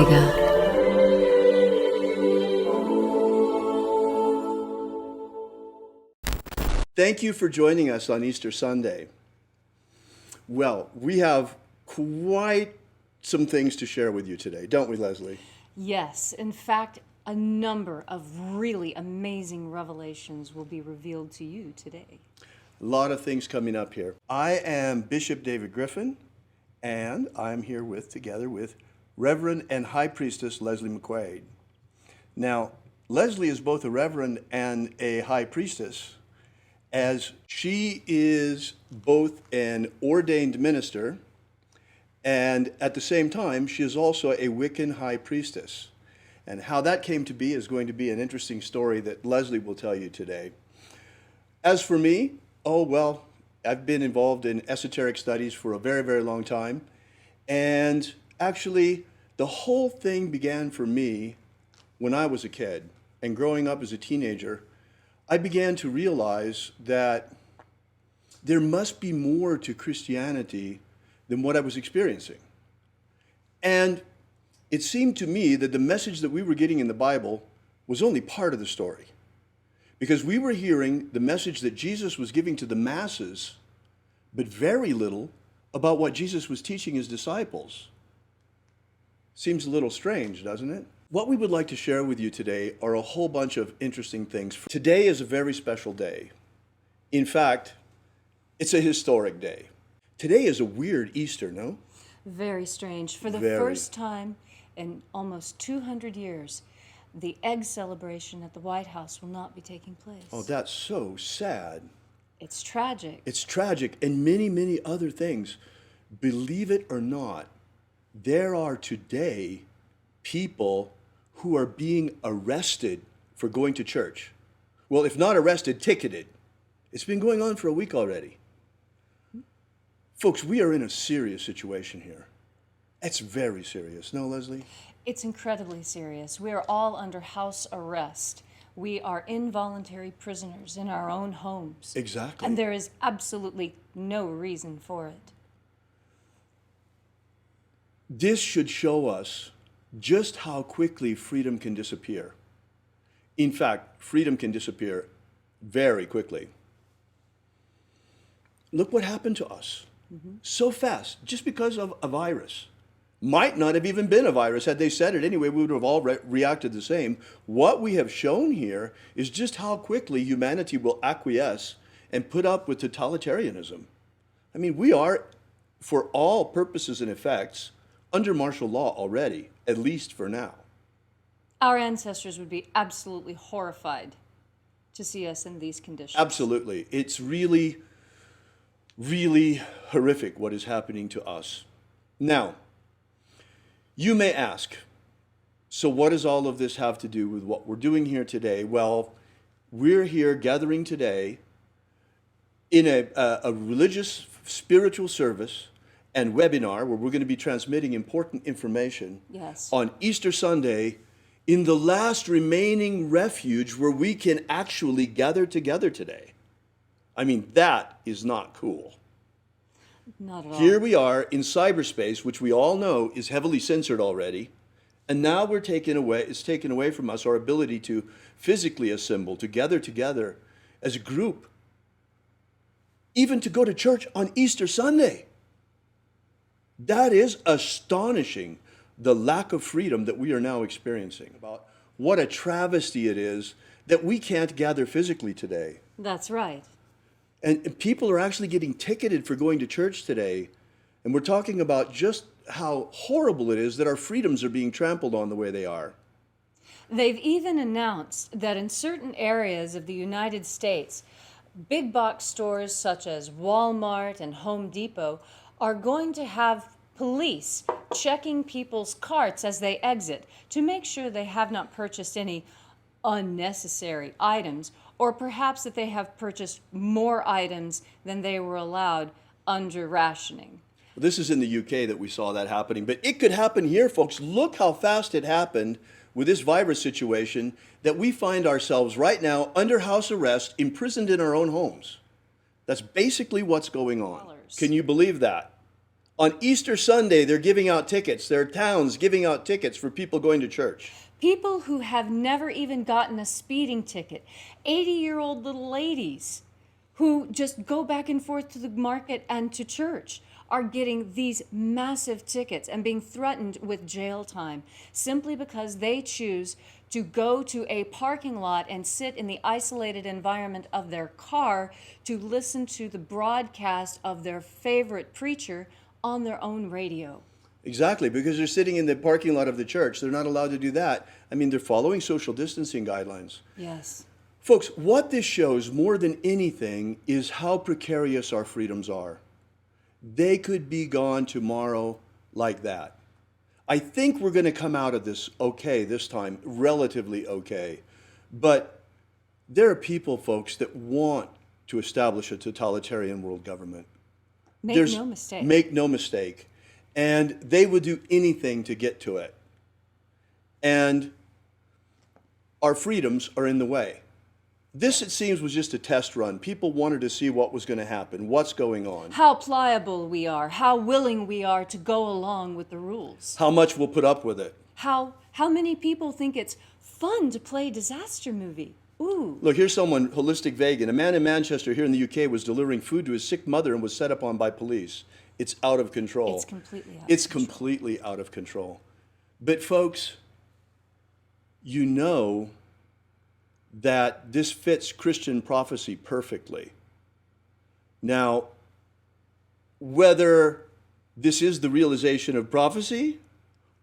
Omega. Thank you for joining us on Easter Sunday. Well, we have quite some things to share with you today, don't we, Leslie? Yes, in fact, a number of really amazing revelations will be revealed to you today. A lot of things coming up here. I am Bishop David Griffin, and I'm here together with Reverend and High Priestess Leslie McQuade. Now, Leslie is both a Reverend and a High Priestess, as she is both an ordained minister, and at the same time, she is also a Wiccan High Priestess. And how that came to be is going to be an interesting story that Leslie will tell you today. As for me, I've been involved in esoteric studies for a very, very long time. And actually, the whole thing began for me when I was a kid. And growing up as a teenager, I began to realize that there must be more to Christianity than what I was experiencing. And it seemed to me that the message that we were getting in the Bible was only part of the story. Because we were hearing the message that Jesus was giving to the masses, but very little about what Jesus was teaching his disciples. Seems a little strange, doesn't it? What we would like to share with you today are a whole bunch of interesting things. Today is a very special day. In fact, it's a historic day. Today is a weird Easter, no? Very strange. For the first time in almost 200 years, the egg celebration at the White House will not be taking place. Oh, that's so sad. It's tragic. It's tragic, and many, many other things. Believe it or not, there are today people who are being arrested for going to church. Well, if not arrested, ticketed. It's been going on for a week already. Folks, we are in a serious situation here. It's very serious. No, Leslie? It's incredibly serious. We are all under house arrest. We are involuntary prisoners in our own homes. Exactly. And there is absolutely no reason for it. This should show us just how quickly freedom can disappear. In fact, freedom can disappear very quickly. Look what happened to us. So fast, just because of a virus. Might not have even been a virus. Had they said it anyway, we would have all reacted the same. What we have shown here is just how quickly humanity will acquiesce and put up with totalitarianism. I mean, we are, for all purposes and effects, under martial law already, at least for now. Our ancestors would be absolutely horrified to see us in these conditions. Absolutely. It's really, really horrific what is happening to us. Now, you may ask, so what does all of this have to do with what we're doing here today? Well, we're here gathering today in a religious, spiritual service and webinar where we're going to be transmitting important information on Easter Sunday in the last remaining refuge where we can actually gather together today. I mean, that is not cool. Not at all. Here we are in cyberspace, which we all know is heavily censored already, and now it's taken away from us our ability to physically assemble, to gather together as a group, even to go to church on Easter Sunday. That is astonishing, the lack of freedom that we are now experiencing. About what a travesty it is that we can't gather physically today. That's right. And people are actually getting ticketed for going to church today. And we're talking about just how horrible it is that our freedoms are being trampled on the way they are. They've even announced that in certain areas of the United States, big box stores such as Walmart and Home Depot are going to have police checking people's carts as they exit to make sure they have not purchased any unnecessary items, or perhaps that they have purchased more items than they were allowed under rationing. This is in the UK that we saw that happening, but it could happen here, folks. Look how fast it happened with this virus situation that we find ourselves right now under house arrest, imprisoned in our own homes. That's basically what's going on. Can you believe that? On Easter Sunday, they're giving out tickets. There are towns giving out tickets for people going to church. People who have never even gotten a speeding ticket, 80-year-old little ladies who just go back and forth to the market and to church are getting these massive tickets and being threatened with jail time simply because they choose to go to a parking lot and sit in the isolated environment of their car to listen to the broadcast of their favorite preacher on their own radio. Exactly, because they're sitting in the parking lot of the church. They're not allowed to do that. I mean, they're following social distancing guidelines. Yes. Folks, what this shows more than anything is how precarious our freedoms are. They could be gone tomorrow like that. I think we're going to come out of this okay this time, relatively okay. But there are people, folks, that want to establish a totalitarian world government. Make no mistake. Make no mistake. And they would do anything to get to it. And our freedoms are in the way. This, it seems, was just a test run. People wanted to see what was going to happen, what's going on. How pliable we are, how willing we are to go along with the rules. How much we'll put up with it. How many people think it's fun to play a disaster movie? Ooh. Look, here's someone, holistic vegan. A man in Manchester here in the UK was delivering food to his sick mother and was set upon by police. It's out of control. It's completely out of It's control. completely out of control. But folks, you know that this fits Christian prophecy perfectly. Now, whether this is the realization of prophecy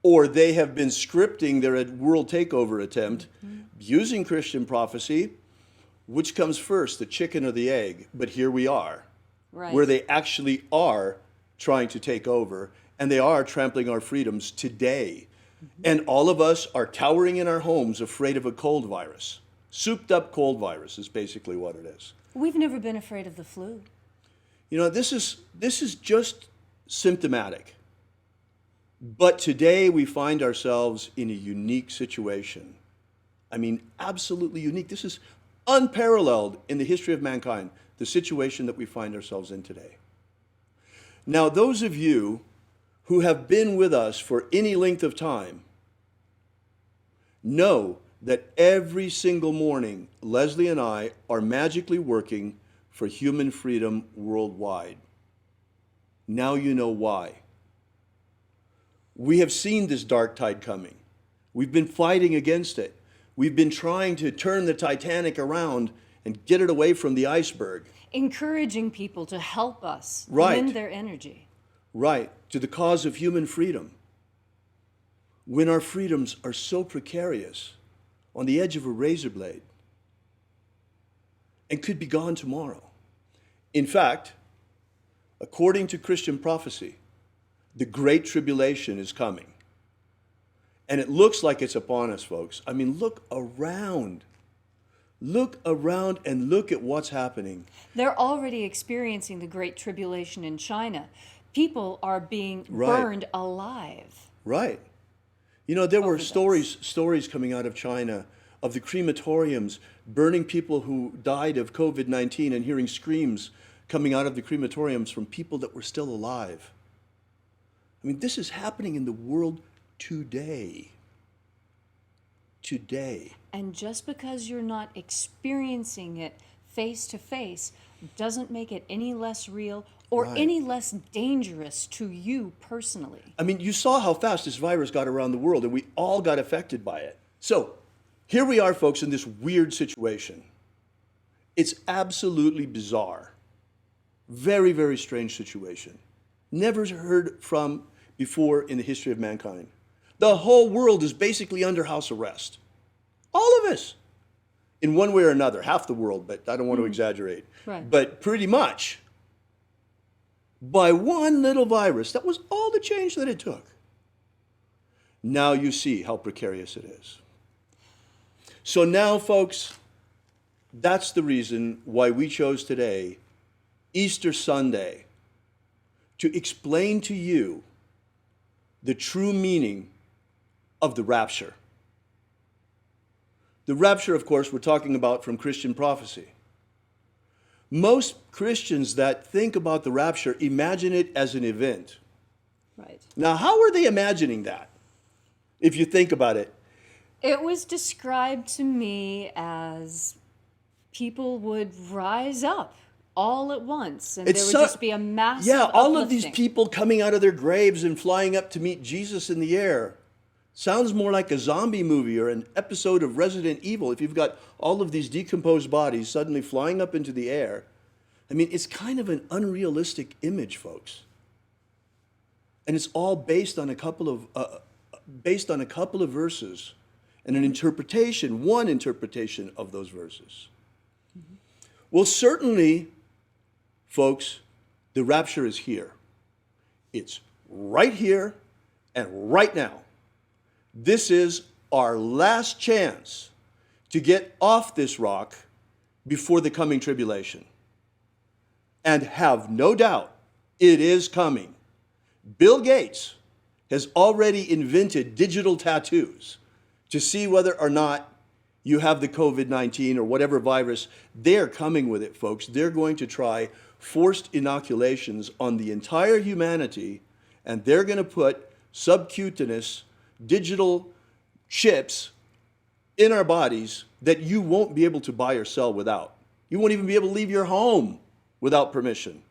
or they have been scripting their world takeover attempt using Christian prophecy, which comes first, the chicken or the egg? But here we are, Right. where they actually are trying to take over, and they are trampling our freedoms today. And all of us are cowering in our homes afraid of a cold virus. Souped up cold virus is basically what it is. We've never been afraid of the flu. You know, this is just symptomatic. But today we find ourselves in a unique situation. I mean, absolutely unique. This is unparalleled in the history of mankind, the situation that we find ourselves in today. Now, those of you who have been with us for any length of time know that every single morning, Leslie and I are magically working for human freedom worldwide. Now you know why. We have seen this dark tide coming. We've been fighting against it. We've been trying to turn the Titanic around and get it away from the iceberg. Encouraging people to help us Right. lend their energy. Right, to the cause of human freedom. When our freedoms are so precarious, on the edge of a razor blade, and could be gone tomorrow. In fact, according to Christian prophecy, the Great Tribulation is coming. And it looks like it's upon us, folks. I mean, look around. Look around and look at what's happening. They're already experiencing the Great Tribulation in China. People are being Right. burned alive. Right. You know, there were Overdose. stories coming out of China of the crematoriums burning people who died of COVID-19 and hearing screams coming out of the crematoriums from people that were still alive. I mean, this is happening in the world today. Today. And just because you're not experiencing it face to face doesn't make it any less real or Right. any less dangerous to you personally. I mean, you saw how fast this virus got around the world, and we all got affected by it. So, here we are, folks, in this weird situation. It's absolutely bizarre. Very, very strange situation. Never heard from before in the history of mankind. The whole world is basically under house arrest. All of us. In one way or another. Half the world, but I don't want to exaggerate. Right. But pretty much. By one little virus. That was all the change that it took. Now you see how precarious it is. So now, folks, that's the reason why we chose today, Easter Sunday, to explain to you the true meaning of the rapture. The rapture, of course, we're talking about from Christian prophecy. Most Christians that think about the rapture imagine it as an event. Right. Now, how are they imagining that? If you think about it. It was described to me as people would rise up all at once, and there would just be a massive Yeah, all of these uplifting. people coming out of their graves and flying up to meet Jesus in the air. Sounds more like a zombie movie or an episode of Resident Evil if you've got all of these decomposed bodies suddenly flying up into the air. I mean, it's kind of an unrealistic image, folks. And it's all based on a couple of verses and an interpretation, one interpretation of those verses. Mm-hmm. Well, certainly, folks, the rapture is here. It's right here and right now. This is our last chance to get off this rock before the coming tribulation. And have no doubt, it is coming. Bill Gates has already invented digital tattoos to see whether or not you have the COVID-19 or whatever virus. They're coming with it, folks. They're going to try forced inoculations on the entire humanity, and they're going to put subcutaneous digital chips in our bodies that you won't be able to buy or sell without. You won't even be able to leave your home without permission.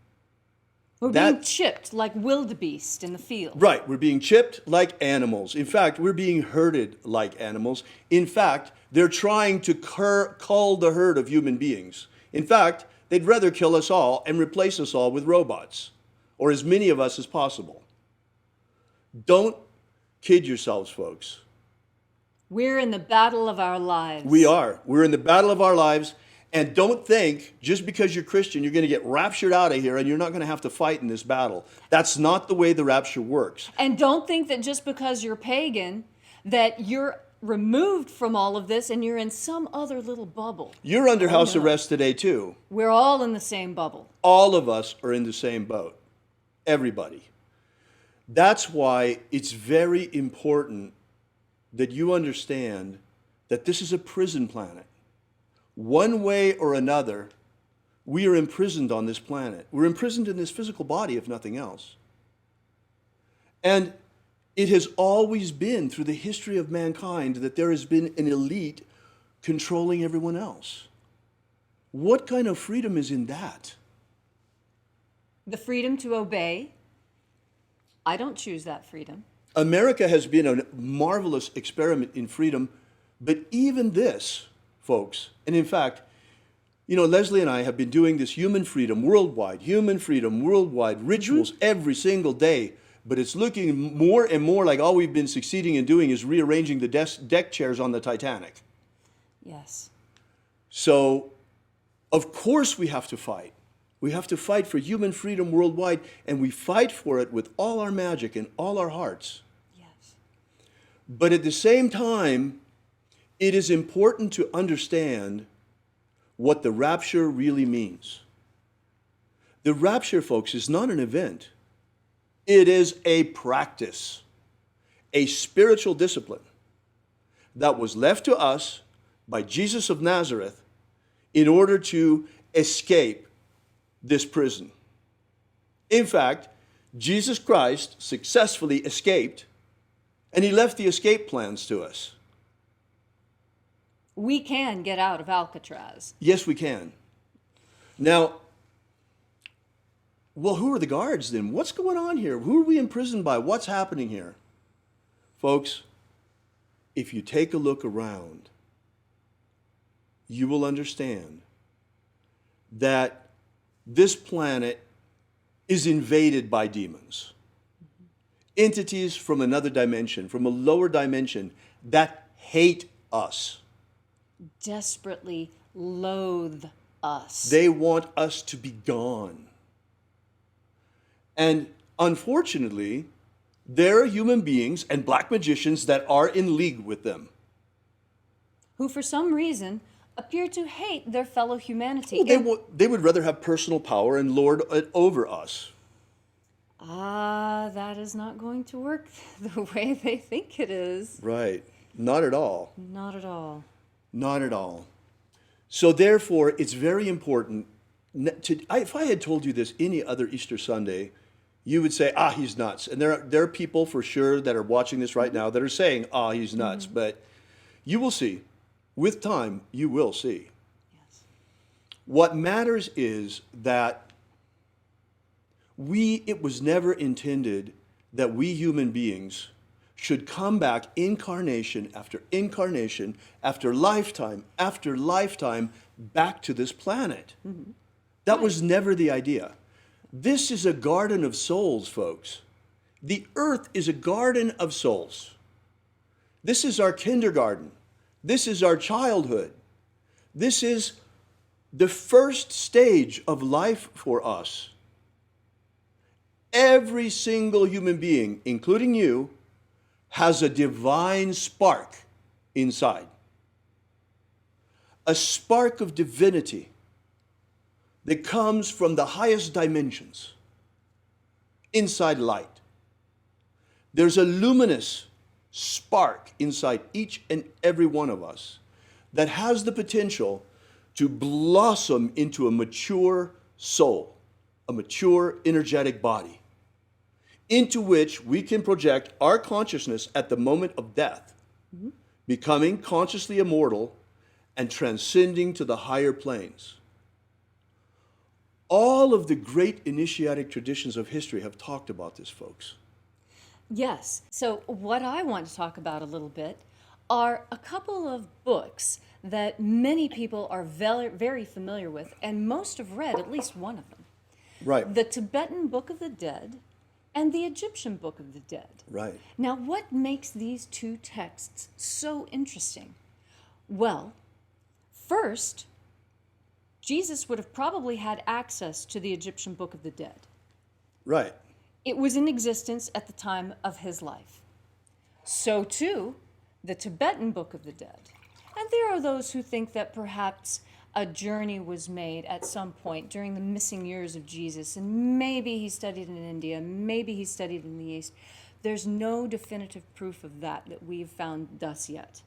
We're being chipped like wildebeest in the field. Right, we're being chipped like animals. In fact, we're being herded like animals. In fact, they're trying to cull the herd of human beings. In fact, they'd rather kill us all and replace us all with robots, or as many of us as possible. Don't kid yourselves, folks. We're in the battle of our lives. We are. We're in the battle of our lives. And don't think, just because you're Christian, you're going to get raptured out of here and you're not going to have to fight in this battle. That's not the way the rapture works. And don't think that just because you're pagan, that you're removed from all of this and you're in some other little bubble. You're under house arrest today, too. We're all in the same bubble. All of us are in the same boat. Everybody. That's why it's very important that you understand that this is a prison planet. One way or another, we are imprisoned on this planet. We're imprisoned in this physical body, if nothing else. And it has always been through the history of mankind that there has been an elite controlling everyone else. What kind of freedom is in that? The freedom to obey. I don't choose that freedom. America has been a marvelous experiment in freedom, but even this, folks, and in fact, you know, Leslie and I have been doing this human freedom worldwide rituals every single day, but it's looking more and more like all we've been succeeding in doing is rearranging the deck chairs on the Titanic. Yes. So, of course we have to fight. We have to fight for human freedom worldwide, and we fight for it with all our magic and all our hearts. Yes. But at the same time, it is important to understand what the rapture really means. The rapture, folks, is not an event. It is a practice, a spiritual discipline that was left to us by Jesus of Nazareth in order to escape this prison. In fact, Jesus Christ successfully escaped, and he left the escape plans to us. We can get out of Alcatraz. Yes, we can. Now, well, who are the guards then? What's going on here? Who are we imprisoned by? What's happening here? Folks, if you take a look around, you will understand that this planet is invaded by demons. Entities from another dimension, from a lower dimension, that hate us. Desperately loathe us. They want us to be gone. And unfortunately, there are human beings and black magicians that are in league with them. Who, for some reason, appear to hate their fellow humanity. Well, they would rather have personal power and lord it over us. That is not going to work the way they think it is. Right. Not at all. Not at all. Not at all. So therefore, it's very important. If I had told you this any other Easter Sunday, you would say, he's nuts. And there are people for sure that are watching this right now that are saying, he's nuts. But you will see. With time, you will see. Yes. What matters is that it was never intended that we human beings should come back incarnation after lifetime after lifetime back to this planet. That was never the idea. This is a garden of souls, folks. The earth is a garden of souls. This is our kindergarten. This is our childhood. This is the first stage of life for us. Every single human being, including you, has a divine spark inside. A spark of divinity that comes from the highest dimensions, inside light. There's a luminous spark inside each and every one of us that has the potential to blossom into a mature soul, a mature energetic body, into which we can project our consciousness at the moment of death, becoming consciously immortal and transcending to the higher planes. All of the great initiatic traditions of history have talked about this, folks. Yes. So what I want to talk about a little bit are a couple of books that many people are very, very familiar with, and most have read at least one of them. Right. The Tibetan Book of the Dead and the Egyptian Book of the Dead. Right. Now, what makes these two texts so interesting? Well, first, Jesus would have probably had access to the Egyptian Book of the Dead. Right. It was in existence at the time of his life. So too, the Tibetan Book of the Dead. And there are those who think that perhaps a journey was made at some point during the missing years of Jesus, and maybe he studied in India, maybe he studied in the East. There's no definitive proof of that we've found thus yet.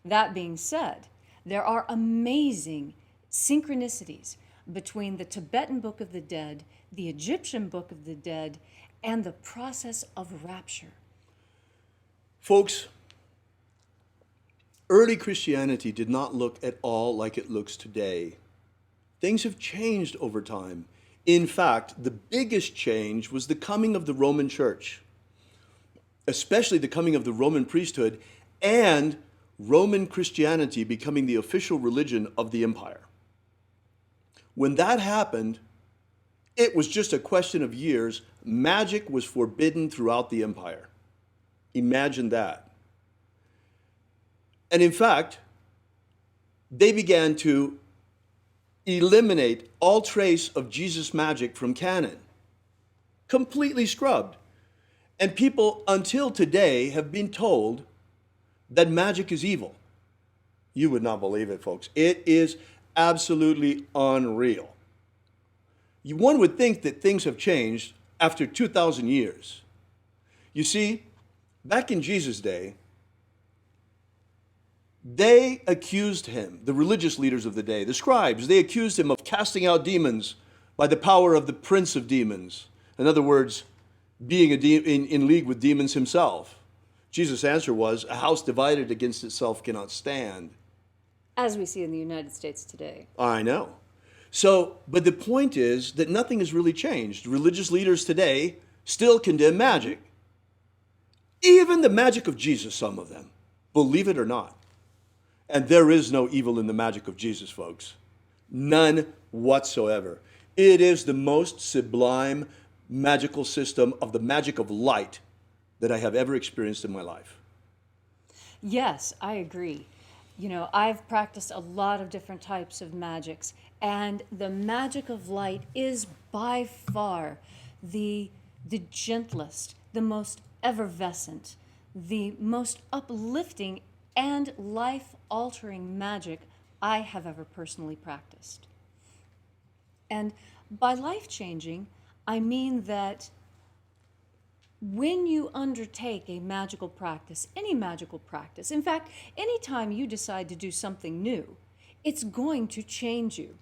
That being said, there are amazing synchronicities between the Tibetan Book of the Dead, the Egyptian Book of the Dead, and the process of rapture. Folks, early Christianity did not look at all like it looks today. Things have changed over time. In fact, the biggest change was the coming of the Roman Church, especially the coming of the Roman priesthood and Roman Christianity becoming the official religion of the empire. When that happened, it was just a question of years. Magic was forbidden throughout the empire. Imagine that. And in fact, they began to eliminate all trace of Jesus' magic from canon. Completely scrubbed. And people until today have been told that magic is evil. You would not believe it, folks. It is absolutely unreal. One would think that things have changed after 2,000 years. You see, back in Jesus' day, they accused him, the religious leaders of the day, the scribes, they accused him of casting out demons by the power of the prince of demons. In other words, being in league with demons himself. Jesus' answer was, a house divided against itself cannot stand. As we see in the United States today. I know. So, but the point is that nothing has really changed. Religious leaders today still condemn magic. Even the magic of Jesus, some of them, believe it or not. And there is no evil in the magic of Jesus, folks. None whatsoever. It is the most sublime magical system of the magic of light that I have ever experienced in my life. Yes, I agree. You know, I've practiced a lot of different types of magics, and the magic of light is by far the gentlest, the most effervescent, the most uplifting and life-altering magic I have ever personally practiced. And by life-changing, I mean that when you undertake a magical practice, any magical practice, in fact, anytime you decide to do something new, it's going to change you.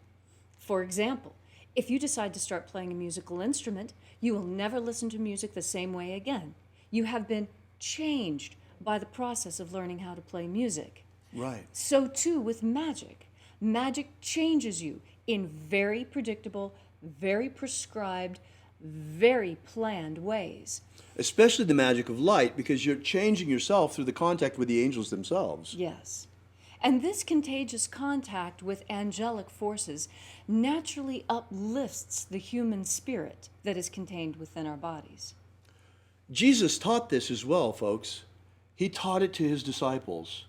For example, If you decide to start playing a musical instrument, you will never listen to music the same way again. You have been changed by the process of learning how to play music. Right. So too with magic. Magic changes you in very predictable, very prescribed, very planned ways. Especially the magic of light, because you're changing yourself through the contact with the angels themselves. Yes. And this contagious contact with angelic forces naturally uplifts the human spirit that is contained within our bodies. Jesus taught this as well, folks. He taught it to his disciples.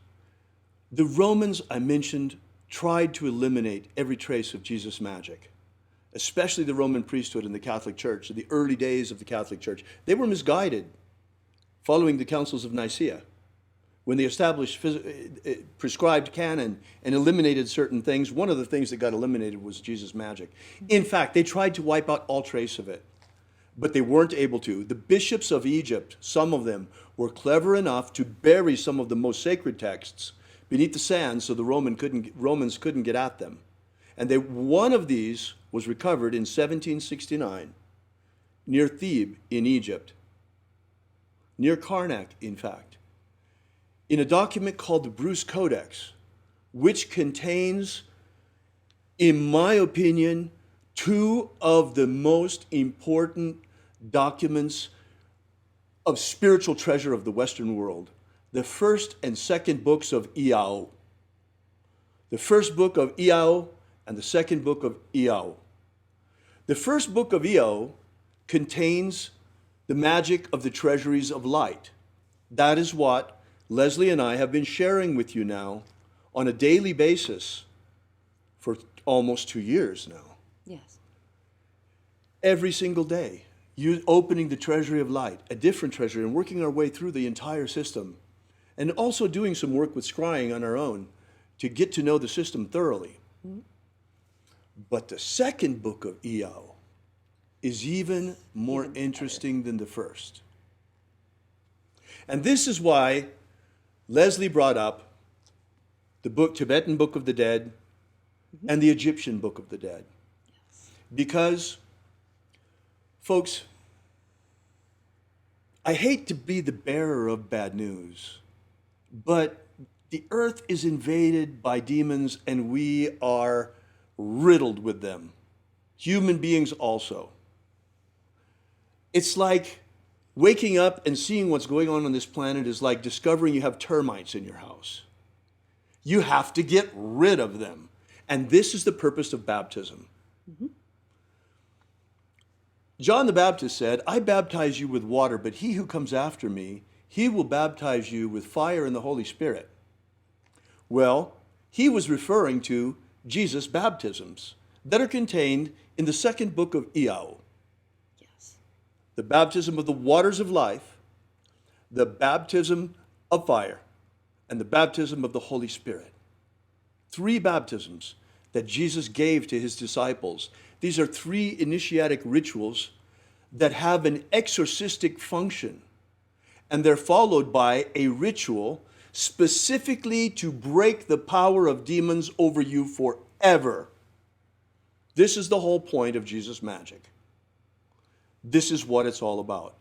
The Romans, I mentioned, tried to eliminate every trace of Jesus' magic, especially the Roman priesthood and the Catholic Church, in the early days of the Catholic Church. They were misguided following the councils of Nicaea, when they established prescribed canon and eliminated certain things. One of the things that got eliminated was Jesus' magic. In fact, they tried to wipe out all trace of it, but they weren't able to. The bishops of Egypt, some of them, were clever enough to bury some of the most sacred texts beneath the sand so the Romans couldn't get at them. And one of these was recovered in 1769 near Thebes in Egypt, near Karnak, in fact, in a document called the Bruce Codex, which contains, in my opinion, two of the most important documents of spiritual treasure of the Western world. The first and second books of Iao. The first book of Iao and the second book of Iao. The first book of Iao contains the magic of the treasuries of light. That is what Leslie and I have been sharing with you now on a daily basis for almost 2 years now. Yes. Every single day, you opening the treasury of light, a different treasury, and working our way through the entire system. And also doing some work with scrying on our own to get to know the system thoroughly. Mm-hmm. But the second book of Iao is even more interesting than the first. And this is why Leslie brought up the Tibetan Book of the Dead and the Egyptian Book of the Dead. Yes. Because, folks, I hate to be the bearer of bad news, but the earth is invaded by demons and we are riddled with them. Human beings also. It's like waking up and seeing what's going on this planet is like discovering you have termites in your house. You have to get rid of them. And this is the purpose of baptism. Mm-hmm. John the Baptist said, I baptize you with water, but he who comes after me, he will baptize you with fire and the Holy Spirit. Well, he was referring to Jesus' baptisms that are contained in the second book of Iao. Yes. The baptism of the waters of life, the baptism of fire, and the baptism of the Holy Spirit. 3 baptisms that Jesus gave to his disciples. These are 3 initiatic rituals that have an exorcistic function. And they're followed by a ritual specifically to break the power of demons over you forever. This is the whole point of Jesus' magic. This is what it's all about.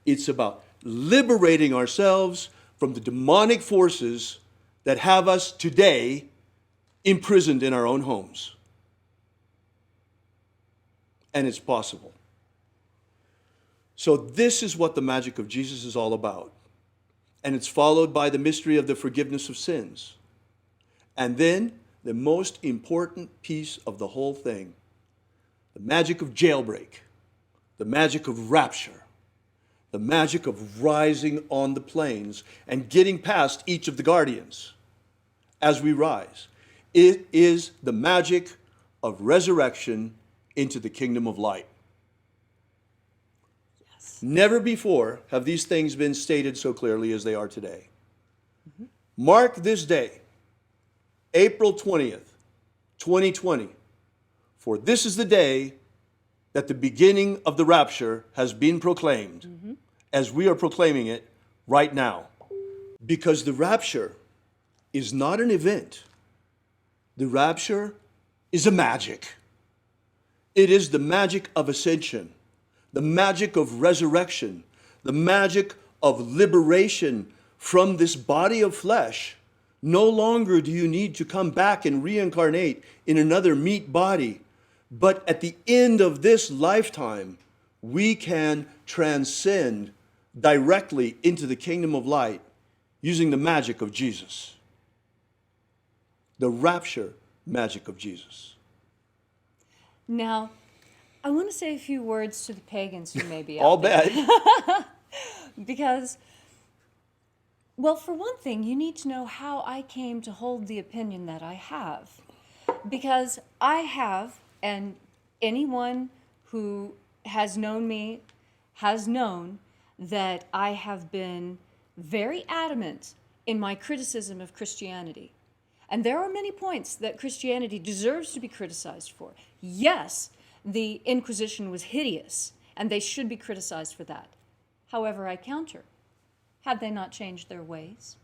It's about liberating ourselves from the demonic forces that have us today imprisoned in our own homes. And it's possible. So this is what the magic of Jesus is all about. And it's followed by the mystery of the forgiveness of sins. And then the most important piece of the whole thing, the magic of jailbreak, the magic of rapture, the magic of rising on the plains and getting past each of the guardians as we rise. It is the magic of resurrection into the kingdom of light. Yes. Never before have these things been stated so clearly as they are today. Mm-hmm. Mark this day, April 20th, 2020, for this is the day that the beginning of the rapture has been proclaimed, mm-hmm. as we are proclaiming it right now. Because the rapture is not an event. The rapture is a magic. It is the magic of ascension, the magic of resurrection, the magic of liberation from this body of flesh. No longer do you need to come back and reincarnate in another meat body. But at the end of this lifetime, we can transcend directly into the kingdom of light using the magic of Jesus. The rapture magic of Jesus. Now, I want to say a few words to the pagans who may be out I'll there. bet. Because, well, for one thing, you need to know how I came to hold the opinion that I have. Because I have, and anyone who has known me has known that I have been very adamant in my criticism of Christianity. And there are many points that Christianity deserves to be criticized for. Yes, the Inquisition was hideous, and they should be criticized for that. However, I counter. Have they not changed their ways?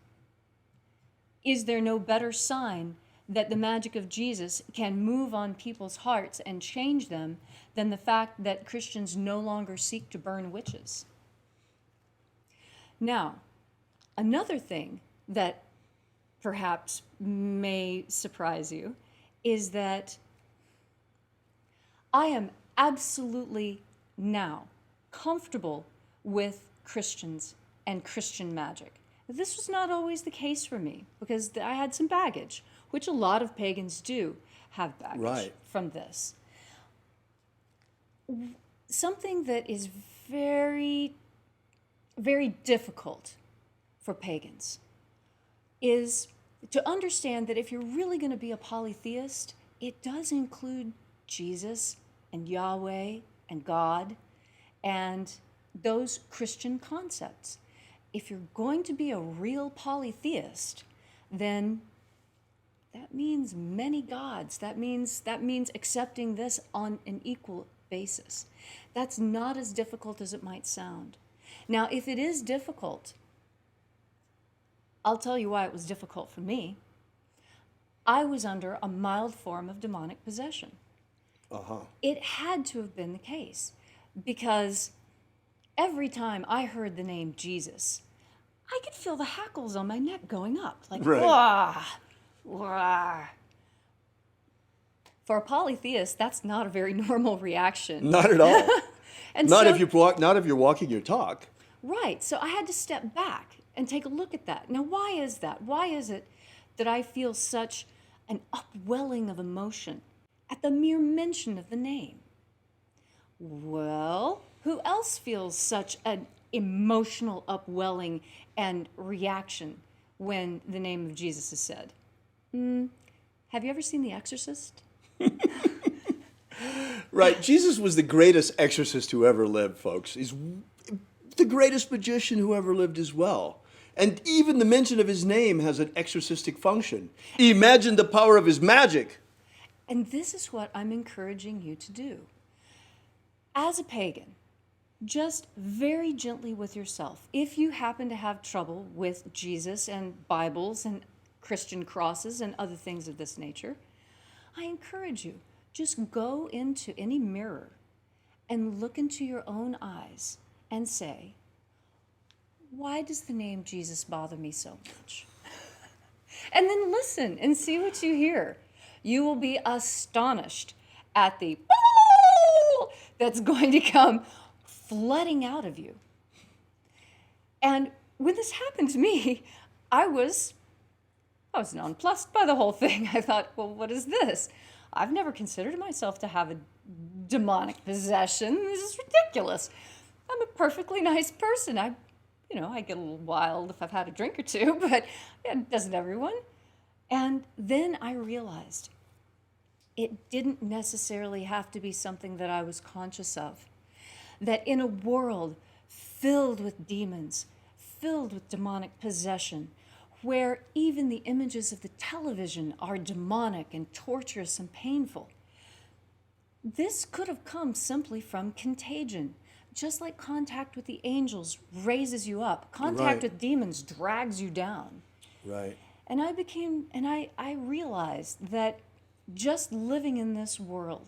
Is there no better sign that the magic of Jesus can move on people's hearts and change them than the fact that Christians no longer seek to burn witches? Now, another thing that perhaps may surprise you is that I am absolutely now comfortable with Christians and Christian magic. This was not always the case for me because I had some baggage, which a lot of pagans do have baggage from this. Something that is very, very difficult for pagans is to understand that if you're really going to be a polytheist, it does include Jesus and Yahweh and God and those Christian concepts. If you're going to be a real polytheist, then that means many gods. That means accepting this on an equal basis. That's not as difficult as it might sound. Now, if it is difficult, I'll tell you why it was difficult for me. I was under a mild form of demonic possession. It had to have been the case because every time I heard the name Jesus, I could feel the hackles on my neck going up, like, wah, wah. For a polytheist, that's not a very normal reaction. Not at all. And not so, if you're walking your talk. Right. So I had to step back and take a look at that. Now, why is that? Why is it that I feel such an upwelling of emotion at the mere mention of the name? Well, who else feels such an emotional upwelling and reaction when the name of Jesus is said? Have you ever seen The Exorcist? Right. Jesus was the greatest exorcist who ever lived, folks. He's the greatest magician who ever lived as well. And even the mention of his name has an exorcistic function. Imagine the power of his magic. And this is what I'm encouraging you to do. As a pagan, just very gently with yourself, if you happen to have trouble with Jesus and Bibles and Christian crosses and other things of this nature, I encourage you, just go into any mirror and look into your own eyes and say, why does the name Jesus bother me so much? And then listen and see what you hear. You will be astonished at the that's going to come flooding out of you. And when this happened to me, I was nonplussed by the whole thing. I thought, well, what is this? I've never considered myself to have a demonic possession. This is ridiculous. I'm a perfectly nice person. I get a little wild if I've had a drink or two, but doesn't everyone? And then I realized it didn't necessarily have to be something that I was conscious of. That in a world filled with demons, filled with demonic possession, where even the images of the television are demonic and torturous and painful, this could have come simply from contagion. Just like contact with the angels raises you up, contact with demons drags you down. Right. And I realized that just living in this world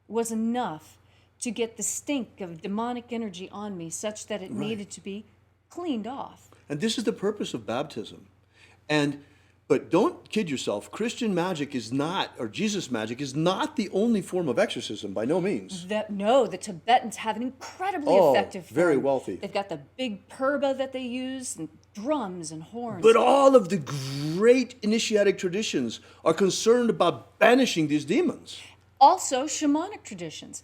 was enough to get the stink of demonic energy on me such that it needed to be cleaned off. And this is the purpose of baptism. But don't kid yourself. Christian magic is not, or Jesus magic is not the only form of exorcism, by no means. No, the Tibetans have an incredibly effective form. Very wealthy. They've got the big purba that they use, and drums and horns. But all of the great initiatic traditions are concerned about banishing these demons. Also, shamanic traditions,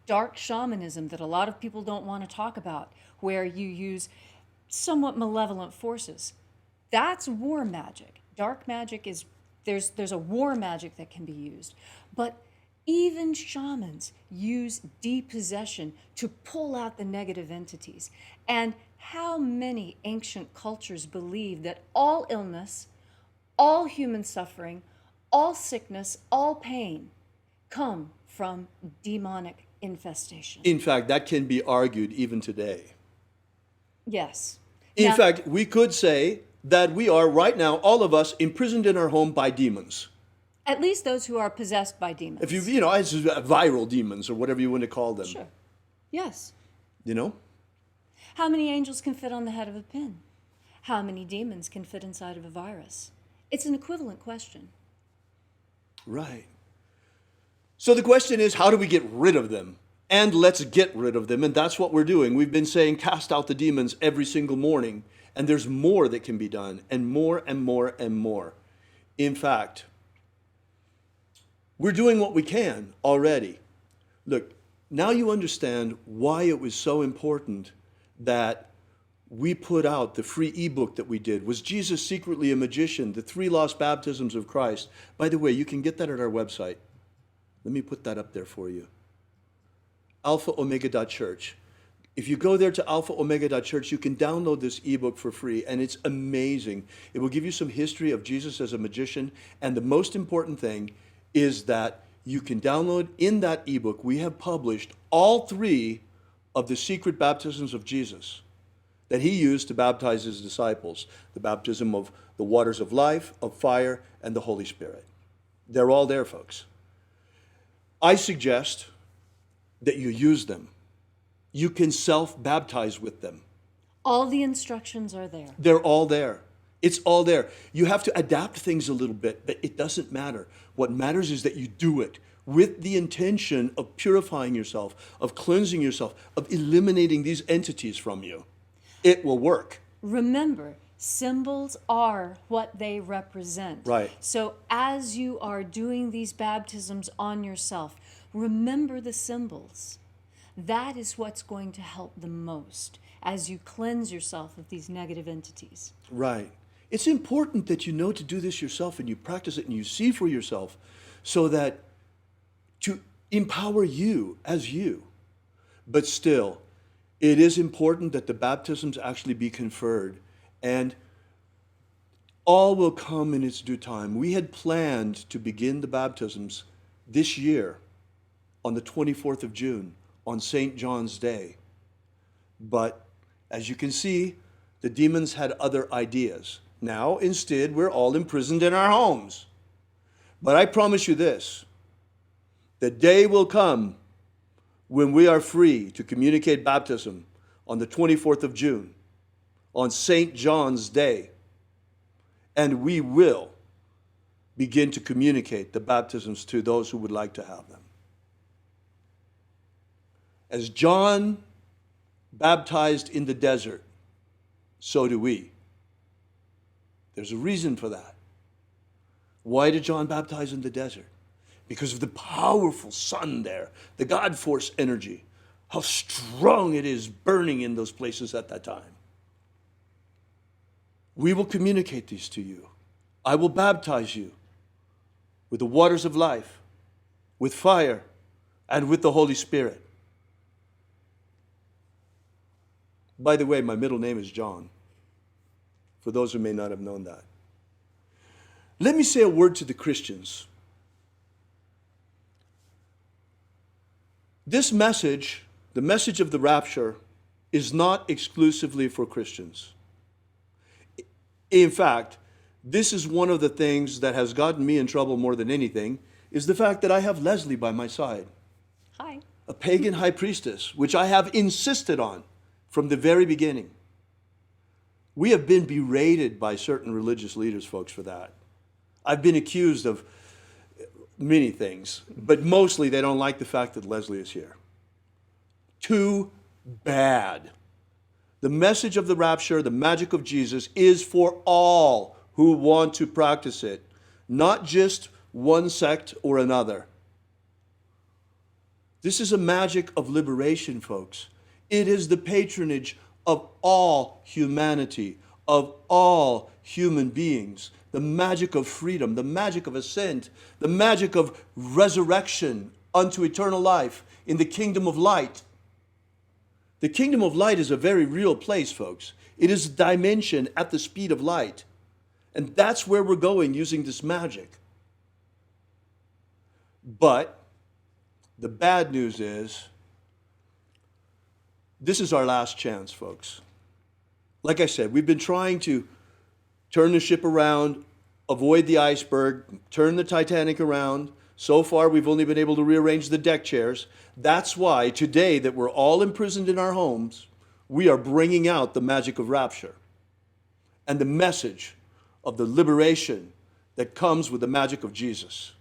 dark shamanism that a lot of people don't want to talk about, where you use somewhat malevolent forces. That's war magic. Dark magic is, there's a war magic that can be used. But even shamans use depossession to pull out the negative entities. And how many ancient cultures believe that all illness, all human suffering, all sickness, all pain come from demonic infestation? In fact, that can be argued even today. Yes. In fact, we could say that we are right now, all of us, imprisoned in our home by demons. At least those who are possessed by demons. If it's viral demons or whatever you want to call them. Sure. Yes. You know? How many angels can fit on the head of a pin? How many demons can fit inside of a virus? It's an equivalent question. Right. So the question is, how do we get rid of them? And let's get rid of them. And that's what we're doing. We've been saying, cast out the demons every single morning. And there's more that can be done, and more and more and more. In fact, we're doing what we can already. Look, now you understand why it was so important that we put out the free ebook that we did. Was Jesus secretly a magician? The 3 lost baptisms of Christ. By the way, you can get that at our website. Let me put that up there for you. alphaomega.church. If you go there to alphaomega.church, you can download this ebook for free, and it's amazing. It will give you some history of Jesus as a magician, and the most important thing is that you can download in that ebook. We have published all 3 of the secret baptisms of Jesus that he used to baptize his disciples. The baptism of the waters of life, of fire, and the Holy Spirit. They're all there, folks. I suggest that you use them. You can self-baptize with them. All the instructions are there. They're all there. It's all there. You have to adapt things a little bit, but it doesn't matter. What matters is that you do it with the intention of purifying yourself, of cleansing yourself, of eliminating these entities from you. It will work. Remember, symbols are what they represent. Right. So as you are doing these baptisms on yourself, remember the symbols. That is what's going to help the most as you cleanse yourself of these negative entities. Right. It's important that you know to do this yourself and you practice it and you see for yourself so that to empower you as you. But still, it is important that the baptisms actually be conferred, and all will come in its due time. We had planned to begin the baptisms this year on the 24th of June. On St. John's Day. But as you can see, the demons had other ideas. Now, instead, we're all imprisoned in our homes. But I promise you this, the day will come when we are free to communicate baptism on the 24th of June, on St. John's Day. And we will begin to communicate the baptisms to those who would like to have them. As John baptized in the desert, so do we. There's a reason for that. Why did John baptize in the desert? Because of the powerful sun there, the God force energy, how strong it is burning in those places at that time. We will communicate these to you. I will baptize you with the waters of life, with fire, and with the Holy Spirit. By the way, my middle name is John, for those who may not have known that. Let me say a word to the Christians. This message, the message of the rapture, is not exclusively for Christians. In fact, this is one of the things that has gotten me in trouble more than anything, is the fact that I have Leslie by my side. Hi. A pagan high priestess, which I have insisted on from the very beginning. We have been berated by certain religious leaders, folks, for that. I've been accused of many things, but mostly they don't like the fact that Leslie is here. Too bad. The message of the rapture, the magic of Jesus, is for all who want to practice it, not just one sect or another. This is a magic of liberation, folks. It is the patronage of all humanity, of all human beings. The magic of freedom, the magic of ascent, the magic of resurrection unto eternal life in the kingdom of light. The kingdom of light is a very real place, folks. It is a dimension at the speed of light. And that's where we're going using this magic. But the bad news is, this is our last chance, folks. Like I said, we've been trying to turn the ship around, avoid the iceberg, turn the Titanic around. So far, we've only been able to rearrange the deck chairs. That's why today that we're all imprisoned in our homes, we are bringing out the magic of rapture and the message of the liberation that comes with the magic of Jesus.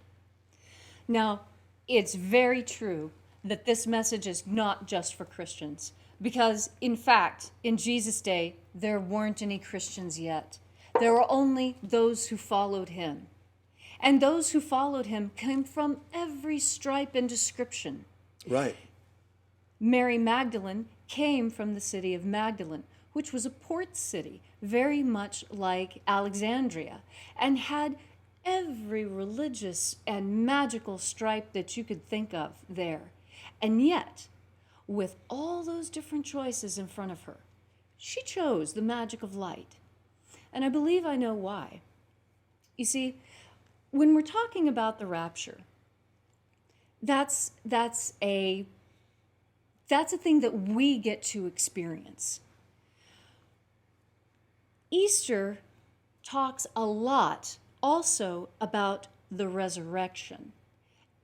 Now, it's very true that this message is not just for Christians, because, in fact, in Jesus' day, there weren't any Christians yet. There were only those who followed him. And those who followed him came from every stripe and description. Right. Mary Magdalene came from the city of Magdalene, which was a port city, very much like Alexandria, and had every religious and magical stripe that you could think of there. And yet, with all those different choices in front of her, she chose the magic of light. And I believe I know why. You see, when we're talking about the rapture, that's a thing that we get to experience. Easter talks a lot also about the resurrection.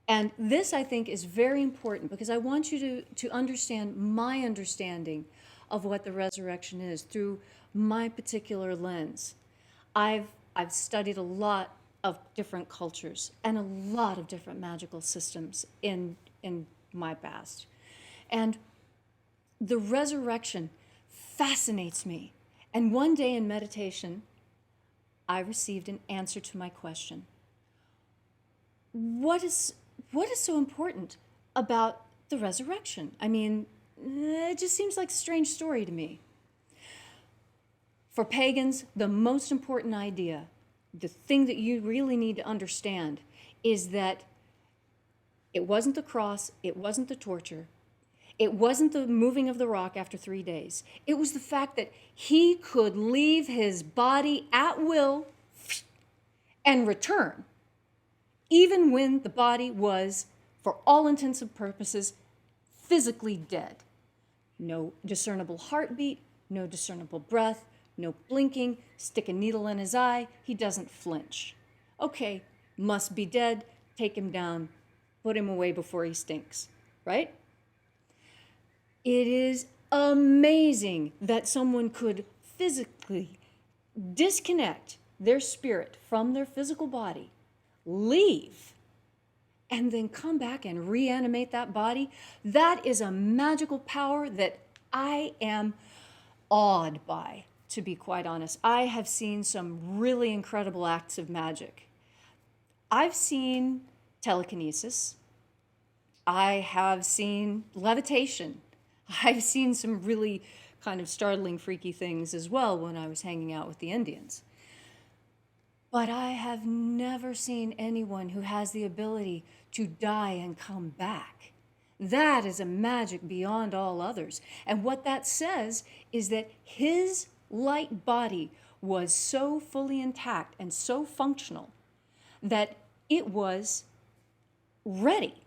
And this, I think, is very important because I want you to understand my understanding of what the resurrection is through my particular lens. I've studied a lot of different cultures and a lot of different magical systems in my past. And the resurrection fascinates me. And one day in meditation, I received an answer to my question. What is so important about the resurrection? I mean, it just seems like a strange story to me. For pagans, the most important idea, the thing that you really need to understand, is that it wasn't the cross, it wasn't the torture, it wasn't the moving of the rock after 3 days. It was the fact that he could leave his body at will and return, even when the body was, for all intents and purposes, physically dead. No discernible heartbeat, no discernible breath, no blinking, stick a needle in his eye, he doesn't flinch. Okay, must be dead, take him down, put him away before he stinks, right? It is amazing that someone could physically disconnect their spirit from their physical body, leave, and then come back and reanimate that body. That is a magical power that I am awed by, to be quite honest. I have seen some really incredible acts of magic. I've seen telekinesis. I have seen levitation. I've seen some really kind of startling, freaky things as well when I was hanging out with the Indians. But I have never seen anyone who has the ability to die and come back. That is a magic beyond all others. And what that says is that his light body was so fully intact and so functional that it was ready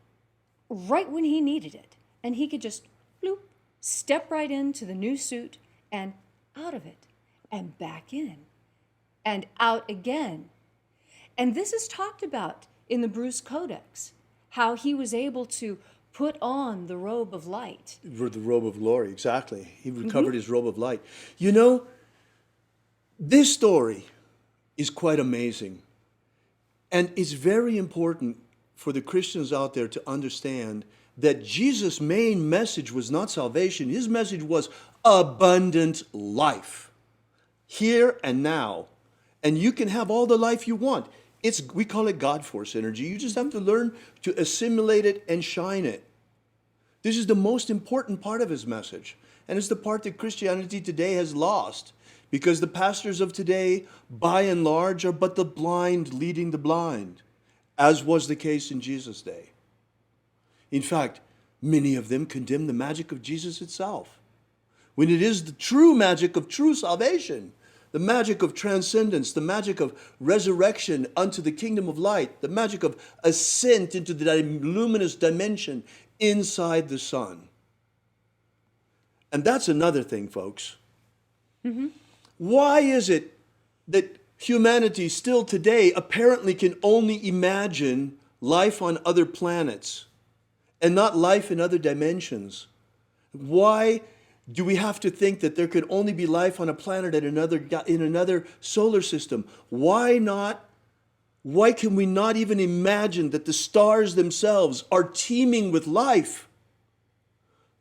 right when he needed it. And he could just bloop, step right into the new suit and out of it and back in and out again. And this is talked about in the Bruce Codex, how he was able to put on the robe of light. The robe of glory, exactly. He recovered his robe of light. You know, this story is quite amazing. And it's very important for the Christians out there to understand that Jesus' main message was not salvation. His message was abundant life, here and now. And you can have all the life you want. We call it God force energy. You just have to learn to assimilate it and shine it. This is the most important part of his message. And it's the part that Christianity today has lost, because the pastors of today, by and large, are but the blind leading the blind, as was the case in Jesus' day. In fact, many of them condemn the magic of Jesus itself, when it is the true magic of true salvation, the magic of transcendence, the magic of resurrection unto the kingdom of light, the magic of ascent into the luminous dimension inside the sun. And that's another thing, folks. Why is it that humanity still today apparently can only imagine life on other planets and not life in other dimensions? Why do we have to think that there could only be life on a planet in another solar system? Why not? Why can we not even imagine that the stars themselves are teeming with life?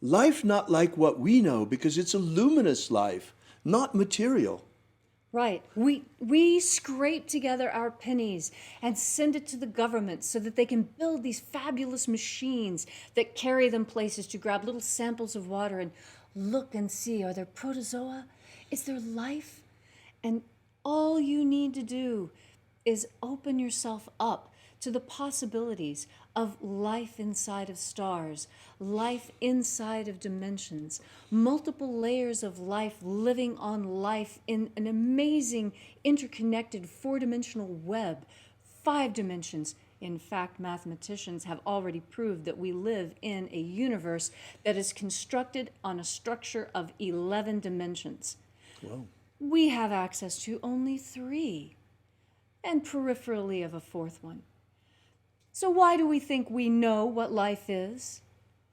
Life not like what we know, because it's a luminous life, not material. Right. We scrape together our pennies and send it to the government so that they can build these fabulous machines that carry them places to grab little samples of water and look and see, are there protozoa? Is there life? And all you need to do is open yourself up to the possibilities of life inside of stars, life inside of dimensions, multiple layers of life living on life in an amazing interconnected four-dimensional web, 5 dimensions. In fact, mathematicians have already proved that we live in a universe that is constructed on a structure of 11 dimensions. Wow. We have access to only 3, and peripherally of a 4th one. So why do we think we know what life is?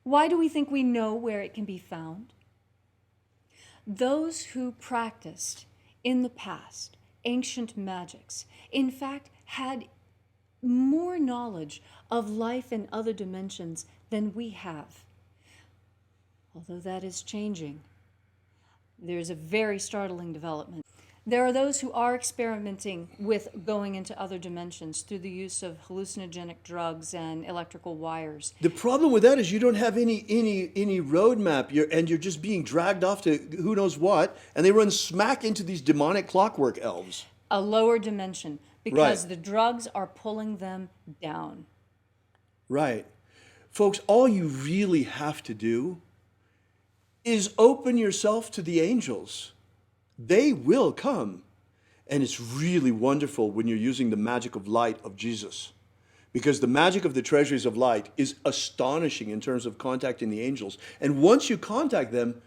Why do we think we know where it can be found? Those who practiced in the past ancient magics, in fact, had more knowledge of life in other dimensions than we have. Although that is changing. There's a very startling development. There are those who are experimenting with going into other dimensions through the use of hallucinogenic drugs and electrical wires. The problem with that is you don't have any roadmap, and you're just being dragged off to who knows what, and they run smack into these demonic clockwork elves. A lower dimension, because Right. the drugs are pulling them down. Right. Folks, all you really have to do is open yourself to the angels. They will come. And it's really wonderful when you're using the magic of light of Jesus, because the magic of the treasuries of light is astonishing in terms of contacting the angels. And once you contact them,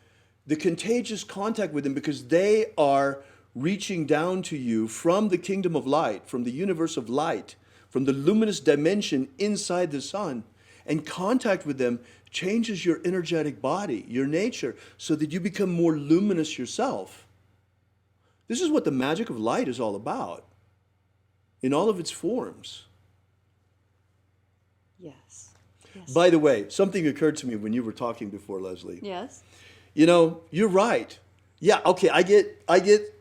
the contagious contact with them, because they are reaching down to you from the kingdom of light, from the universe of light, from the luminous dimension inside the sun, and contact with them changes your energetic body, your nature, so that you become more luminous yourself. This is what the magic of light is all about, in all of its forms. Yes. By the way, something occurred to me when you were talking before, Leslie. Yes. You know, you're right. Yeah, okay, I get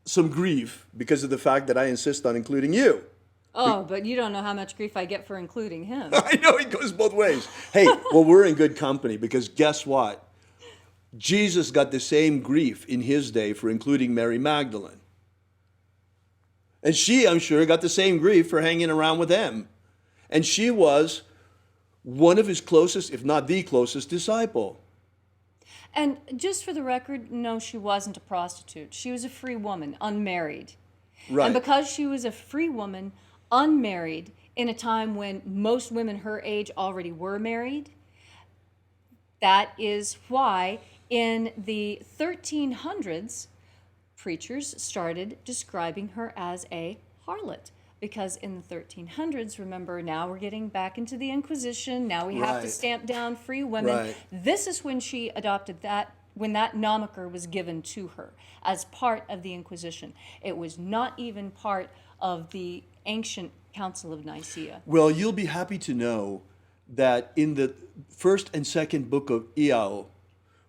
some grief because of the fact that I insist on including you. Oh, but you don't know how much grief I get for including him. I know it goes both ways. Hey, well, we're in good company, because guess what? Jesus got the same grief in his day for including Mary Magdalene. And she, I'm sure, got the same grief for hanging around with him. And she was one of his closest, if not the closest, disciple. And just for the record, no, she wasn't a prostitute. She was a free woman, unmarried. Right. And because she was a free woman, unmarried, in a time when most women her age already were married, that is why in the 1300s, preachers started describing her as a harlot, because in the 1300s, remember, now we're getting back into the Inquisition, now we have to Right. stamp down free women. Right. This is when she adopted that, when that moniker was given to her as part of the Inquisition. It was not even part of the ancient Council of Nicaea. Well, you'll be happy to know that in the first and second book of Iao,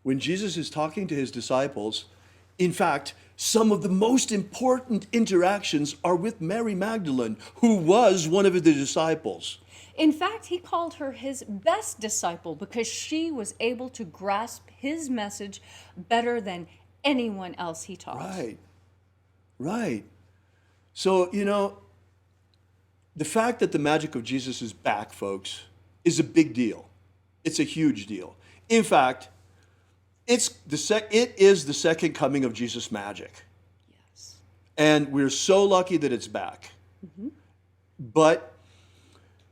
when Jesus is talking to his disciples, in fact, some of the most important interactions are with Mary Magdalene, who was one of the disciples. In fact, he called her his best disciple because she was able to grasp his message better than anyone else he taught. Right, right. So, you know, the fact that the magic of Jesus is back, folks, is a big deal. It's a huge deal. In fact, it is the second coming of Jesus' magic. Yes. And we're so lucky that it's back. But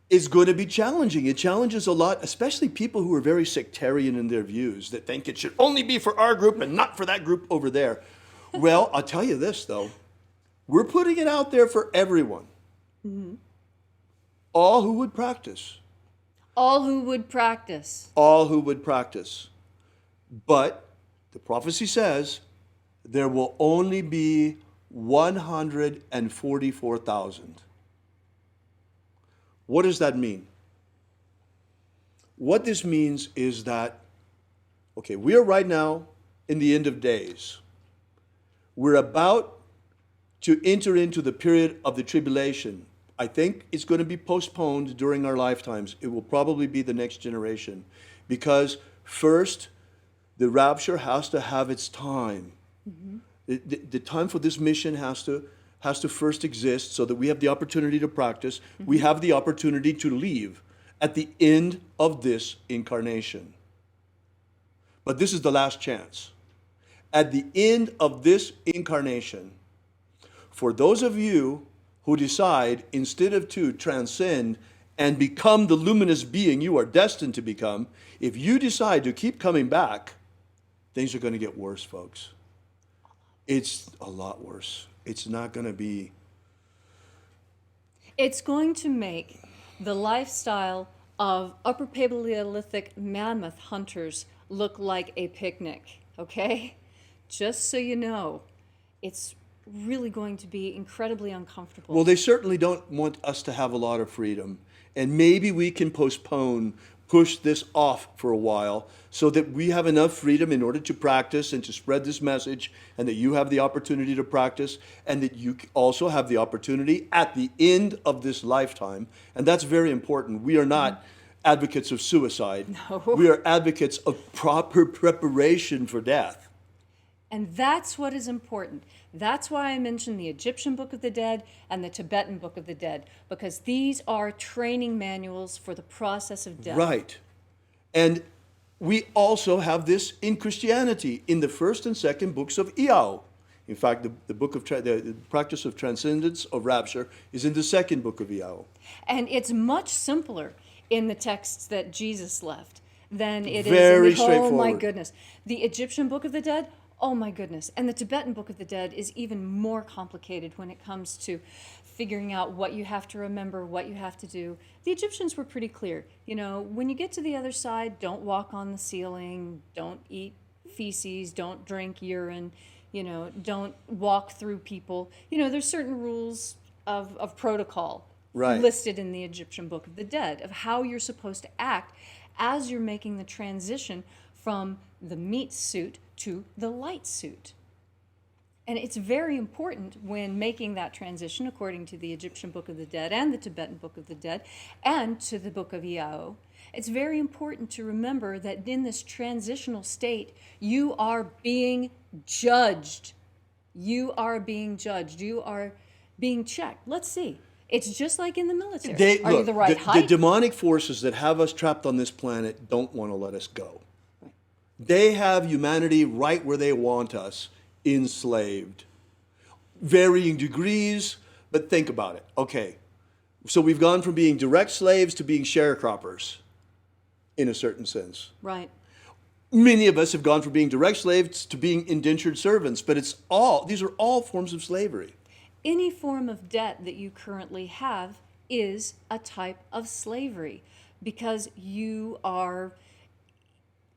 it's going to be challenging. It challenges a lot, especially people who are very sectarian in their views, that think it should only be for our group and not for that group over there. Well, I'll tell you this, though. We're putting it out there for everyone. All who would practice. All who would practice. All who would practice. But the prophecy says there will only be 144,000. What does that mean? What this means is that, okay, we are right now in the end of days. We're about to enter into the period of the tribulation. I think it's going to be postponed during our lifetimes. It will probably be the next generation. Because first, the rapture has to have its time. The time for this mission has to first exist so that we have the opportunity to practice. We have the opportunity to leave at the end of this incarnation. But this is the last chance. At the end of this incarnation, for those of you who decide, instead of to transcend and become the luminous being you are destined to become, if you decide to keep coming back, things are going to get worse, folks. It's a lot worse. It's not going to be... It's going to make the lifestyle of Upper Paleolithic mammoth hunters look like a picnic, okay? Just so you know, it's really going to be incredibly uncomfortable. Well, they certainly don't want us to have a lot of freedom. And maybe we can push this off for a while so that we have enough freedom in order to practice and to spread this message, and that you have the opportunity to practice, and that you also have the opportunity at the end of this lifetime. And that's very important. We are not advocates of suicide. No. We are advocates of proper preparation for death. And that's what is important. That's why I mentioned the Egyptian Book of the Dead and the Tibetan Book of the Dead, because these are training manuals for the process of death. Right. And we also have this in Christianity in the first and second books of Iao. In fact, the book of the practice of transcendence of rapture is in the second book of Iao. And it's much simpler in the texts that Jesus left than it Very is in the, oh my straightforward. goodness. The Egyptian Book of the Dead, oh my goodness. And the Tibetan Book of the Dead is even more complicated when it comes to figuring out what you have to remember, what you have to do. The Egyptians were pretty clear. You know, when you get to the other side, don't walk on the ceiling, don't eat feces, don't drink urine, you know, don't walk through people. You know, there's certain rules of protocol Right. listed in the Egyptian Book of the Dead of how you're supposed to act as you're making the transition from the meat suit to the light suit. And it's very important when making that transition, according to the Egyptian Book of the Dead and the Tibetan Book of the Dead and to the Book of Iao, it's very important to remember that in this transitional state, you are being judged. You are being judged. You are being checked. Let's see. It's just like in the military. Are you the right height? The demonic forces that have us trapped on this planet don't want to let us go. Right. They have humanity right where they want us, enslaved. Varying degrees, but think about it. Okay, so we've gone from being direct slaves to being sharecroppers, in a certain sense. Right. Many of us have gone from being direct slaves to being indentured servants, but these are all forms of slavery. any form of debt that you currently have is a type of slavery because you are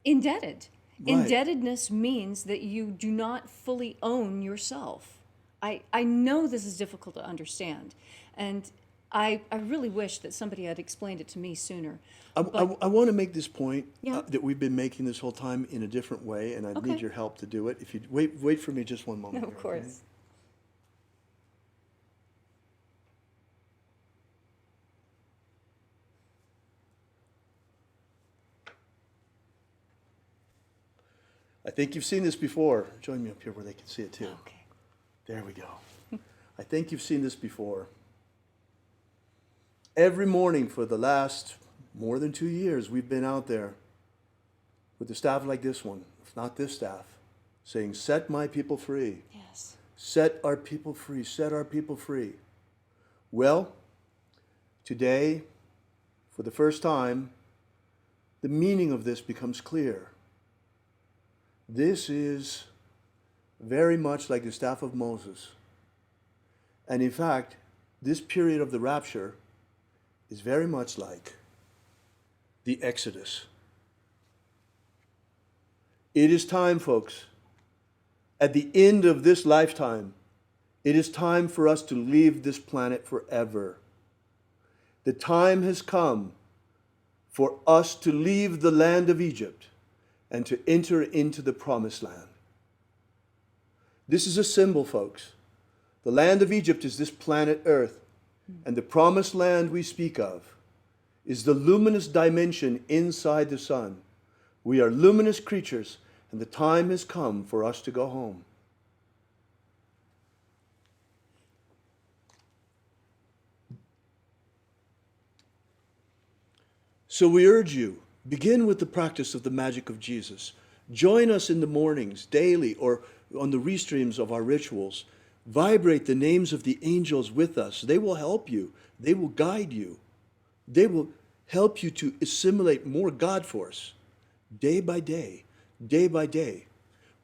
indebted. Right. Indebtedness means that you do not fully own yourself. I know this is difficult to understand, and I really wish that somebody had explained it to me sooner. I want to make this point Yeah. that we've been making this whole time in a different way, and I Okay. need your help to do it. If you wait for me just one moment. Of here, course. okay? I think you've seen this before. Join me up here where they can see it too. Okay. There we go. I think you've seen this before. Every morning for the last more than 2 years, we've been out there with a staff like this one, if not this staff, saying, set my people free. Yes. Set our people free. Set our people free. Well, today, for the first time, the meaning of this becomes clear. This is very much like the staff of Moses. And in fact, this period of the rapture is very much like the Exodus. It is time, folks. At the end of this lifetime, it is time for us to leave this planet forever. The time has come for us to leave the land of Egypt and to enter into the promised land. This is a symbol, folks. The land of Egypt is this planet Earth, and the promised land we speak of is the luminous dimension inside the sun. We are luminous creatures, and the time has come for us to go home. So we urge you, begin with the practice of the magic of Jesus. Join us in the mornings, daily, or on the restreams of our rituals. Vibrate the names of the angels with us. They will help you. They will guide you. They will help you to assimilate more God force day by day, day by day.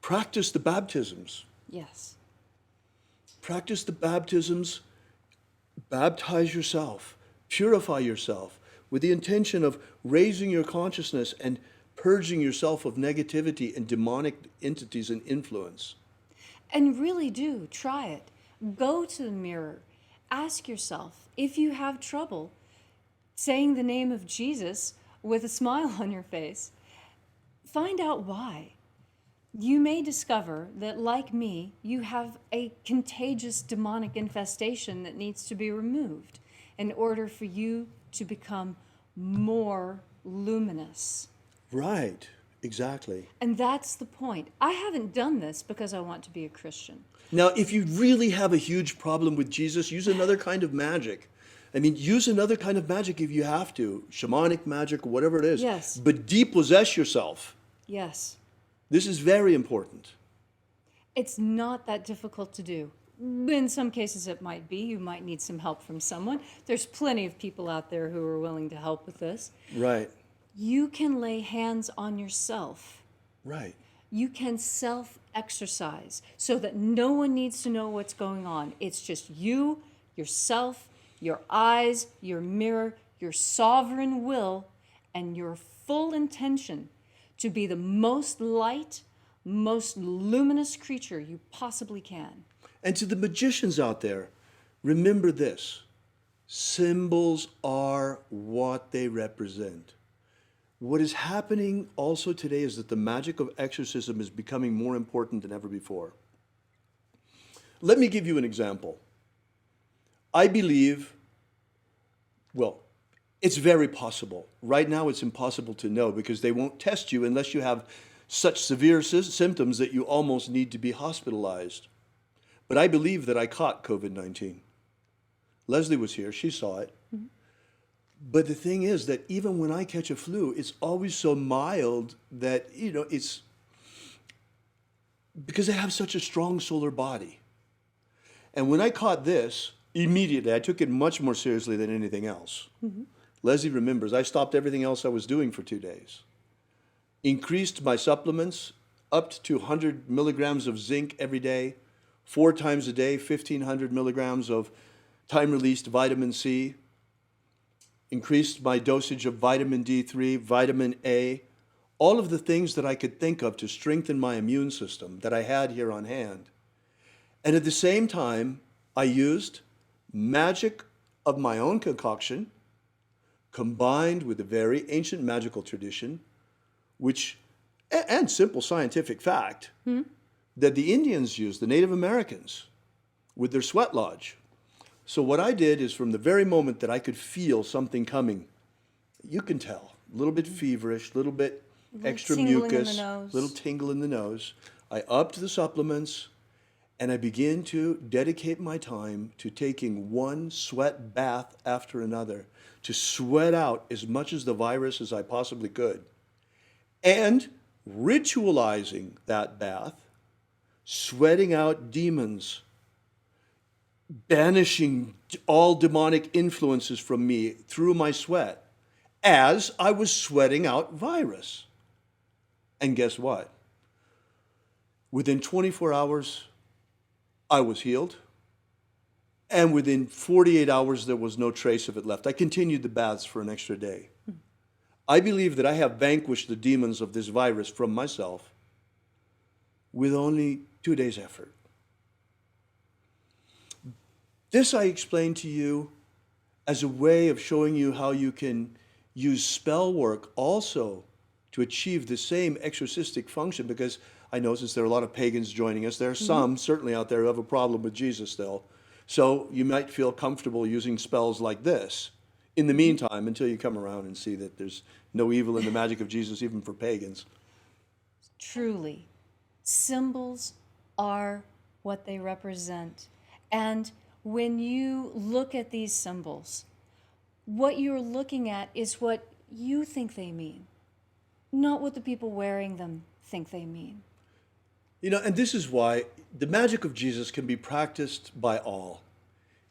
Practice the baptisms. Yes. Practice the baptisms. Baptize yourself. Purify yourself with the intention of raising your consciousness and purging yourself of negativity and demonic entities and influence. And really do try it. Go to the mirror. Ask yourself if you have trouble saying the name of Jesus with a smile on your face. Find out why. You may discover that, like me, you have a contagious demonic infestation that needs to be removed in order for you to become more luminous. Right, exactly. And that's the point. I haven't done this because I want to be a Christian. Now, if you really have a huge problem with Jesus, use another kind of magic. I mean, use another kind of magic if you have to, shamanic magic or whatever it is. Yes. But depossess yourself. Yes. This is very important. It's not that difficult to do. In some cases it might be. You might need some help from someone. There's plenty of people out there who are willing to help with this. Right, You can lay hands on yourself. right. You can self-exercise so that no one needs to know what's going on. It's just you, yourself, your eyes, your mirror, your sovereign will, and your full intention to be the most light, most luminous creature you possibly can. And to the magicians out there, remember this. Symbols are what they represent. What is happening also today is that the magic of exorcism is becoming more important than ever before. Let me give you an example. I believe, well, it's very possible. Right now it's impossible to know because they won't test you unless you have such severe symptoms that you almost need to be hospitalized. But I believe that I caught COVID-19. Leslie was here, she saw it. Mm-hmm. But the thing is that even when I catch a flu, it's always so mild that, it's because I have such a strong solar body. And when I caught this, immediately, I took it much more seriously than anything else. Mm-hmm. Leslie remembers, I stopped everything else I was doing for 2 days. Increased my supplements up to 100 milligrams of zinc every day, 4 times a day, 1,500 milligrams of time-released vitamin C, increased my dosage of vitamin D3, vitamin A, all of the things that I could think of to strengthen my immune system that I had here on hand. And at the same time, I used magic of my own concoction, combined with a very ancient magical tradition, and simple scientific fact, that the Indians used, the Native Americans, with their sweat lodge. So what I did is, from the very moment that I could feel something coming, you can tell, a little bit feverish, a little bit extra mucus, little tingle in the nose, I upped the supplements, and I began to dedicate my time to taking one sweat bath after another, to sweat out as much as the virus as I possibly could, and ritualizing that bath, sweating out demons, banishing all demonic influences from me through my sweat as I was sweating out virus. And guess what? Within 24 hours, I was healed. And within 48 hours, there was no trace of it left. I continued the baths for an extra day. I believe that I have vanquished the demons of this virus from myself with only 2 days' effort. This I explained to you as a way of showing you how you can use spell work also to achieve the same exorcistic function, because I know, since there are a lot of pagans joining us, there are some certainly out there who have a problem with Jesus still. So you might feel comfortable using spells like this in the meantime, until you come around and see that there's no evil in the magic of Jesus, even for pagans. Truly, symbols are what they represent. And when you look at these symbols, what you're looking at is what you think they mean, not what the people wearing them think they mean. You know, and this is why the magic of Jesus can be practiced by all.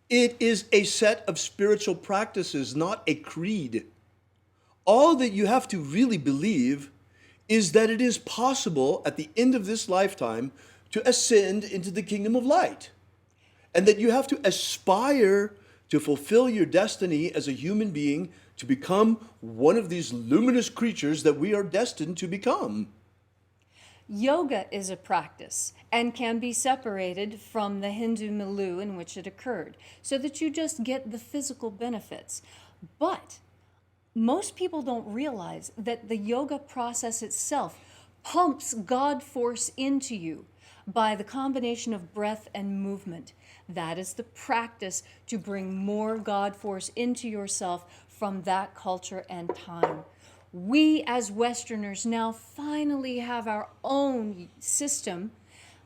It is a set of spiritual practices, not a creed. All that you have to really believe is that it is possible at the end of this lifetime to ascend into the kingdom of light. And that you have to aspire to fulfill your destiny as a human being, to become one of these luminous creatures that we are destined to become. Yoga is a practice and can be separated from the Hindu milieu in which it occurred, so that you just get the physical benefits. But most people don't realize that the yoga process itself pumps God force into you by the combination of breath and movement. That is the practice to bring more God force into yourself from that culture and time. We as Westerners now finally have our own system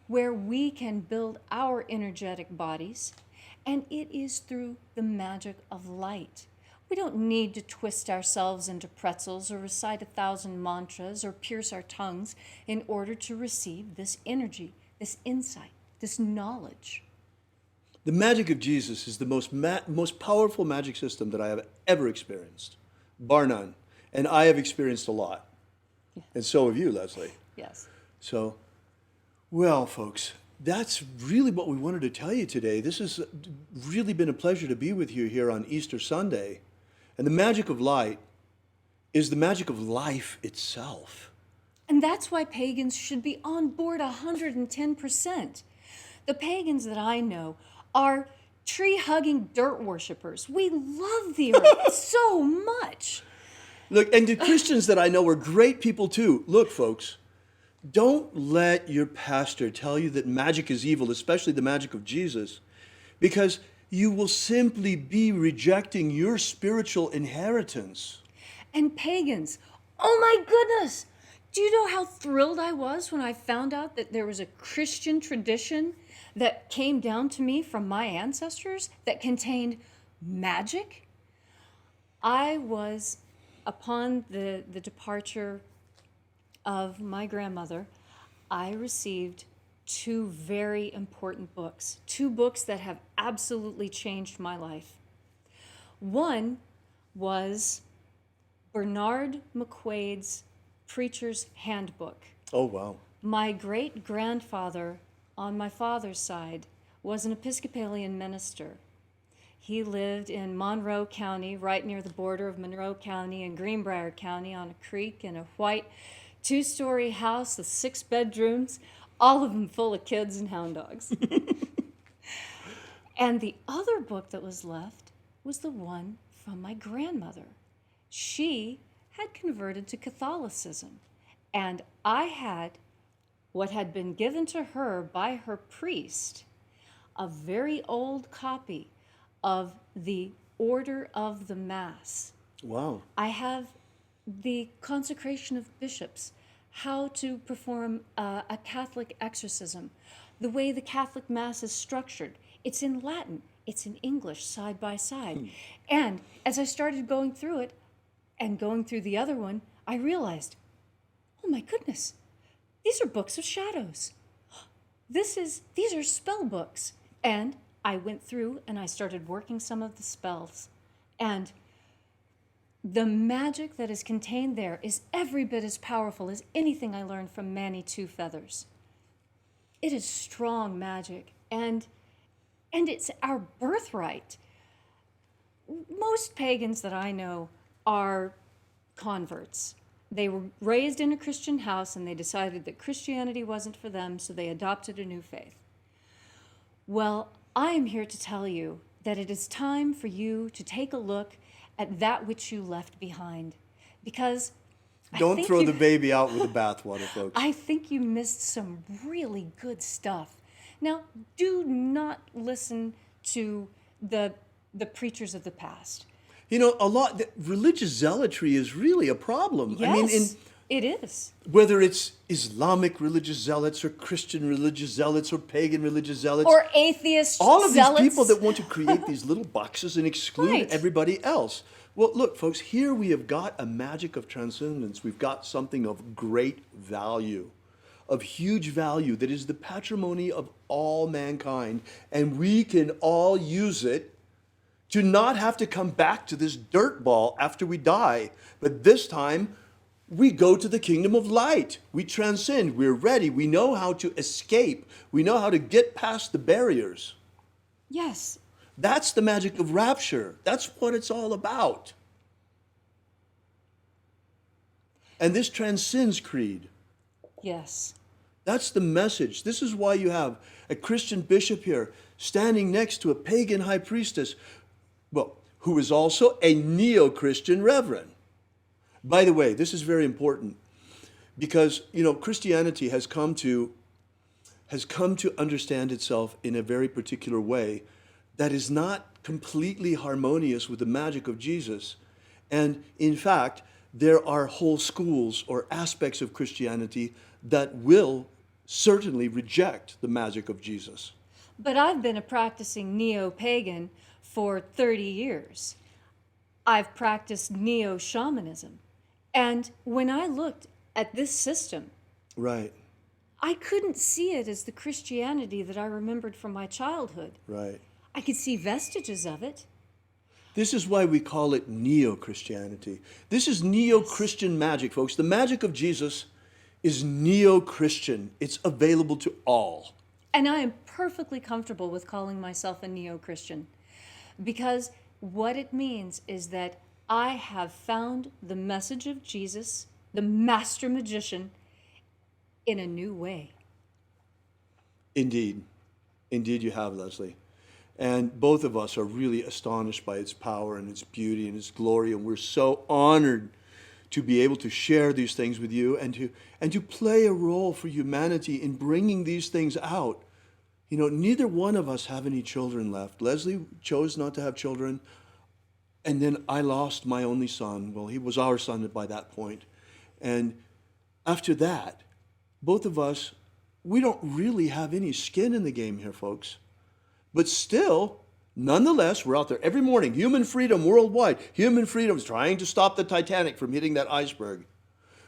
where we can build our energetic bodies, and it is through the magic of light. We don't need to twist ourselves into pretzels or recite 1,000 mantras or pierce our tongues in order to receive this energy, this insight, this knowledge. The magic of Jesus is the most powerful magic system that I have ever experienced, bar none. And I have experienced a lot. Yeah. And so have you, Leslie. Yes. So, well, folks, that's really what we wanted to tell you today. This has really been a pleasure to be with you here on Easter Sunday. And the magic of light is the magic of life itself. And that's why pagans should be on board 110%. The pagans that I know are tree-hugging dirt worshippers. We love the earth so much. Look, and the Christians that I know are great people too. Look, folks, don't let your pastor tell you that magic is evil, especially the magic of Jesus, because you will simply be rejecting your spiritual inheritance. And pagans, oh my goodness! Do you know how thrilled I was when I found out that there was a Christian tradition that came down to me from my ancestors that contained magic? I was, upon the departure of my grandmother, I received 2 very important books, 2 books that have absolutely changed my life. One was Bernard McQuade's Preacher's Handbook. Oh, wow. My great-grandfather on my father's side was an Episcopalian minister. He lived in Monroe County, right near the border of Monroe County and Greenbrier County, on a creek, in a white 2-story house with 6 bedrooms, all of them full of kids and hound dogs. And the other book that was left was the one from my grandmother. She had converted to Catholicism, and I had what had been given to her by her priest, a very old copy of the Order of the Mass. Wow. I have the consecration of bishops, how to perform a Catholic exorcism, the way the Catholic Mass is structured. It's in Latin, it's in English, side by side. And as I started going through it, and going through the other one, I realized, oh my goodness, these are books of shadows. These are spell books. And I went through and I started working some of the spells. And the magic that is contained there is every bit as powerful as anything I learned from Manny Two Feathers. It is strong magic, and it's our birthright. Most pagans that I know are converts. They were raised in a Christian house and they decided that Christianity wasn't for them, so they adopted a new faith. Well, I am here to tell you that it is time for you to take a look at that which you left behind, because Don't throw the baby out with the bathwater, folks. I think you missed some really good stuff. Now, do not listen to the preachers of the past. You know, religious zealotry is really a problem. Yes, I mean, it is. whether it's Islamic religious zealots or Christian religious zealots or pagan religious zealots. Or atheist all of zealots. these people that want to create these little boxes and exclude Right. everybody else. Well, look, folks, here we have got a magic of transcendence. We've got something of great value, of huge value, that is the patrimony of all mankind, and we can all use it to not have to come back to this dirt ball after we die. But this time, we go to the kingdom of light. We transcend. We're ready. We know how to escape. We know how to get past the barriers. Yes. That's the magic of rapture. That's what it's all about. And this transcends creed. Yes. That's the message. This is why you have a Christian bishop here standing next to a pagan high priestess, well, who is also a neo-Christian reverend. By the way, this is very important because, you know, Christianity has come to understand itself in a very particular way that is not completely harmonious with the magic of Jesus. And in fact, there are whole schools or aspects of Christianity that will certainly reject the magic of Jesus. But I've been a practicing neo-pagan for 30 years. I've practiced neo-shamanism. And when I looked at this system, Right, I couldn't see it as the Christianity that I remembered from my childhood. right. I could see vestiges of it. This is why we call it neo-Christianity. This is neo-Christian magic, folks. The magic of Jesus is neo-Christian. It's available to all. And I am perfectly comfortable with calling myself a neo-Christian, because what it means is that I have found the message of Jesus, the master magician, in a new way. Indeed. Indeed you have, Leslie. And both of us are really astonished by its power and its beauty and its glory. And we're so honored to be able to share these things with you and to play a role for humanity in bringing these things out. You know, neither one of us have any children left. Leslie chose not to have children. And then I lost my only son. Well, he was our son by that point. And after that, both of us, we don't really have any skin in the game here, folks. But still, nonetheless, we're out there every morning. Human freedom worldwide. Human freedom is trying to stop the Titanic from hitting that iceberg.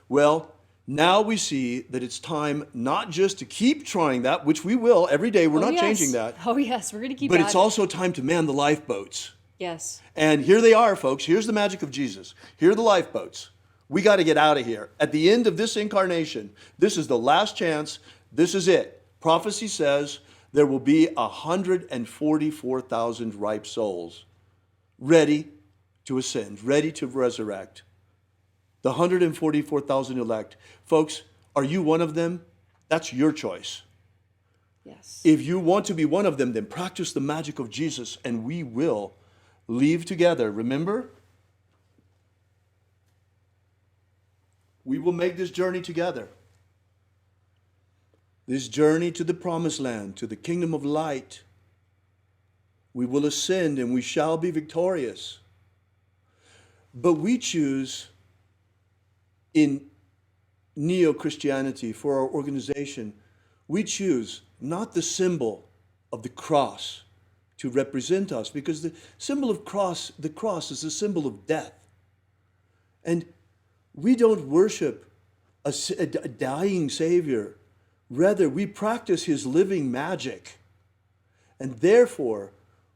Well, now we see that it's time not just to keep trying that, which we will every day. We're not changing that. Oh, yes, we're going to keep But at it's it. also time to man the lifeboats. Yes. And here they are, folks. Here's the magic of Jesus. Here are the lifeboats. We got to get out of here. At the end of this incarnation, this is the last chance. This is it. Prophecy says there will be 144,000 ripe souls ready to ascend, ready to resurrect. The 144,000 elect. Folks, are you one of them? That's your choice. Yes. If you want to be one of them, then practice the magic of Jesus, and we will leave together. Remember? We will make this journey together. This journey to the promised land, to the kingdom of light. We will ascend and we shall be victorious. But we choose in Neo-Christianity for our organization, we choose not the symbol of the cross to represent us, because the symbol of the cross is a symbol of death. And we don't worship a dying Savior. Rather, we practice his living magic. And therefore,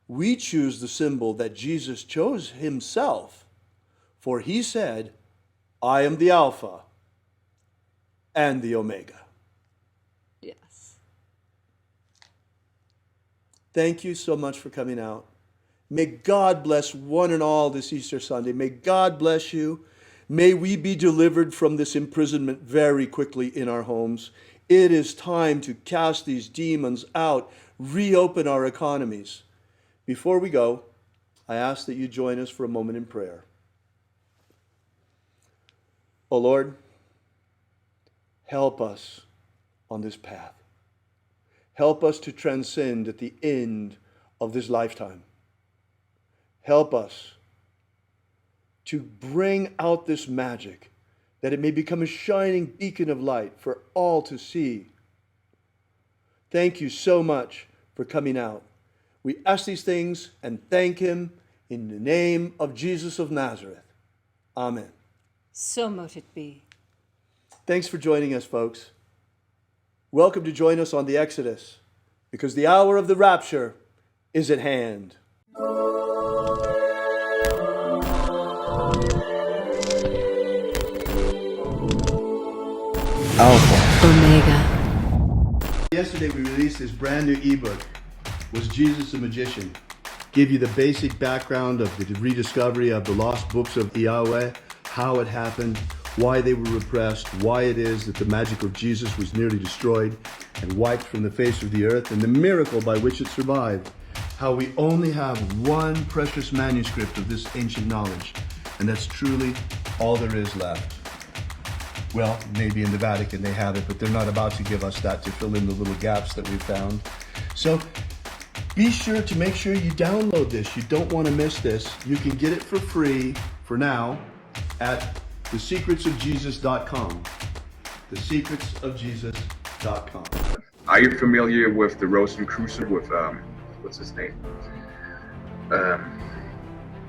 we choose the symbol that Jesus chose himself. For he said, I am the Alpha and the Omega. Yes. Thank you so much for coming out. May God bless one and all this Easter Sunday. May God bless you. May we be delivered from this imprisonment very quickly in our homes. It is time to cast these demons out, reopen our economies. Before we go, I ask that you join us for a moment in prayer. Oh Lord, help us on this path. Help us to transcend at the end of this lifetime. Help us to bring out this magic, that it may become a shining beacon of light for all to see. Thank you so much for coming out. We ask these things and thank him in the name of Jesus of Nazareth. Amen. So mote it be. Thanks for joining us, folks. Welcome to join us on the Exodus, because the hour of the rapture is at hand. Alpha Omega. Yesterday we released this brand new ebook, Was Jesus a Magician? Give you the basic background of the rediscovery of the lost books of Yahweh, how it happened, why they were repressed, why it is that the magic of Jesus was nearly destroyed and wiped from the face of the earth, and the miracle by which it survived. How we only have one precious manuscript of this ancient knowledge, and that's truly all there is left. Well, maybe in the Vatican they have it, but they're not about to give us that to fill in the little gaps that we found. So be sure to make sure you download this. You don't want to miss this. You can get it for free for now at thesecretsofjesus.com. Thesecretsofjesus.com. Are you familiar with the Rosicrucian with what's his name?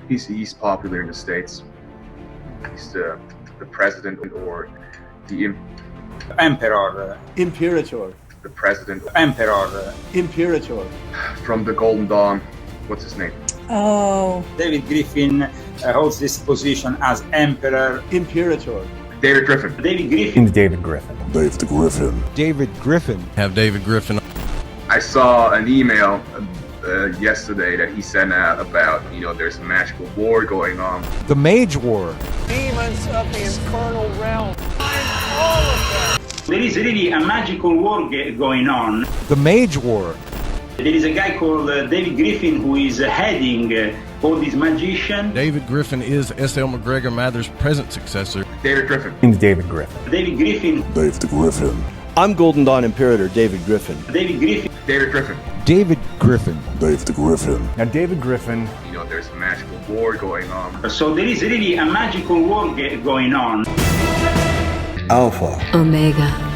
He's popular in the States. He's the president or the Emperor. Imperator. the president. Emperor. Imperator. From the Golden Dawn. What's his name? Oh. David Griffin holds this position as Emperor. Imperator. David Griffin. David Griffin. David Griffin. David Griffin. David Griffin. Have David Griffin. I saw an email yesterday that he sent out about, there's a magical war going on. The Mage War. Demons of the infernal realm. All of them. There is really a magical war going on. The Mage War. There is a guy called David Griffin who is heading all these magicians. David Griffin is S.L. McGregor Mather's present successor. David Griffin. David Griffin. David Griffin. David Griffin. I'm Golden Dawn Imperator David Griffin. David Griffin. David Griffin. David Griffin. David Griffin. Now David Griffin. There's a magical war going on. So there is really a magical war going on. Alpha Omega.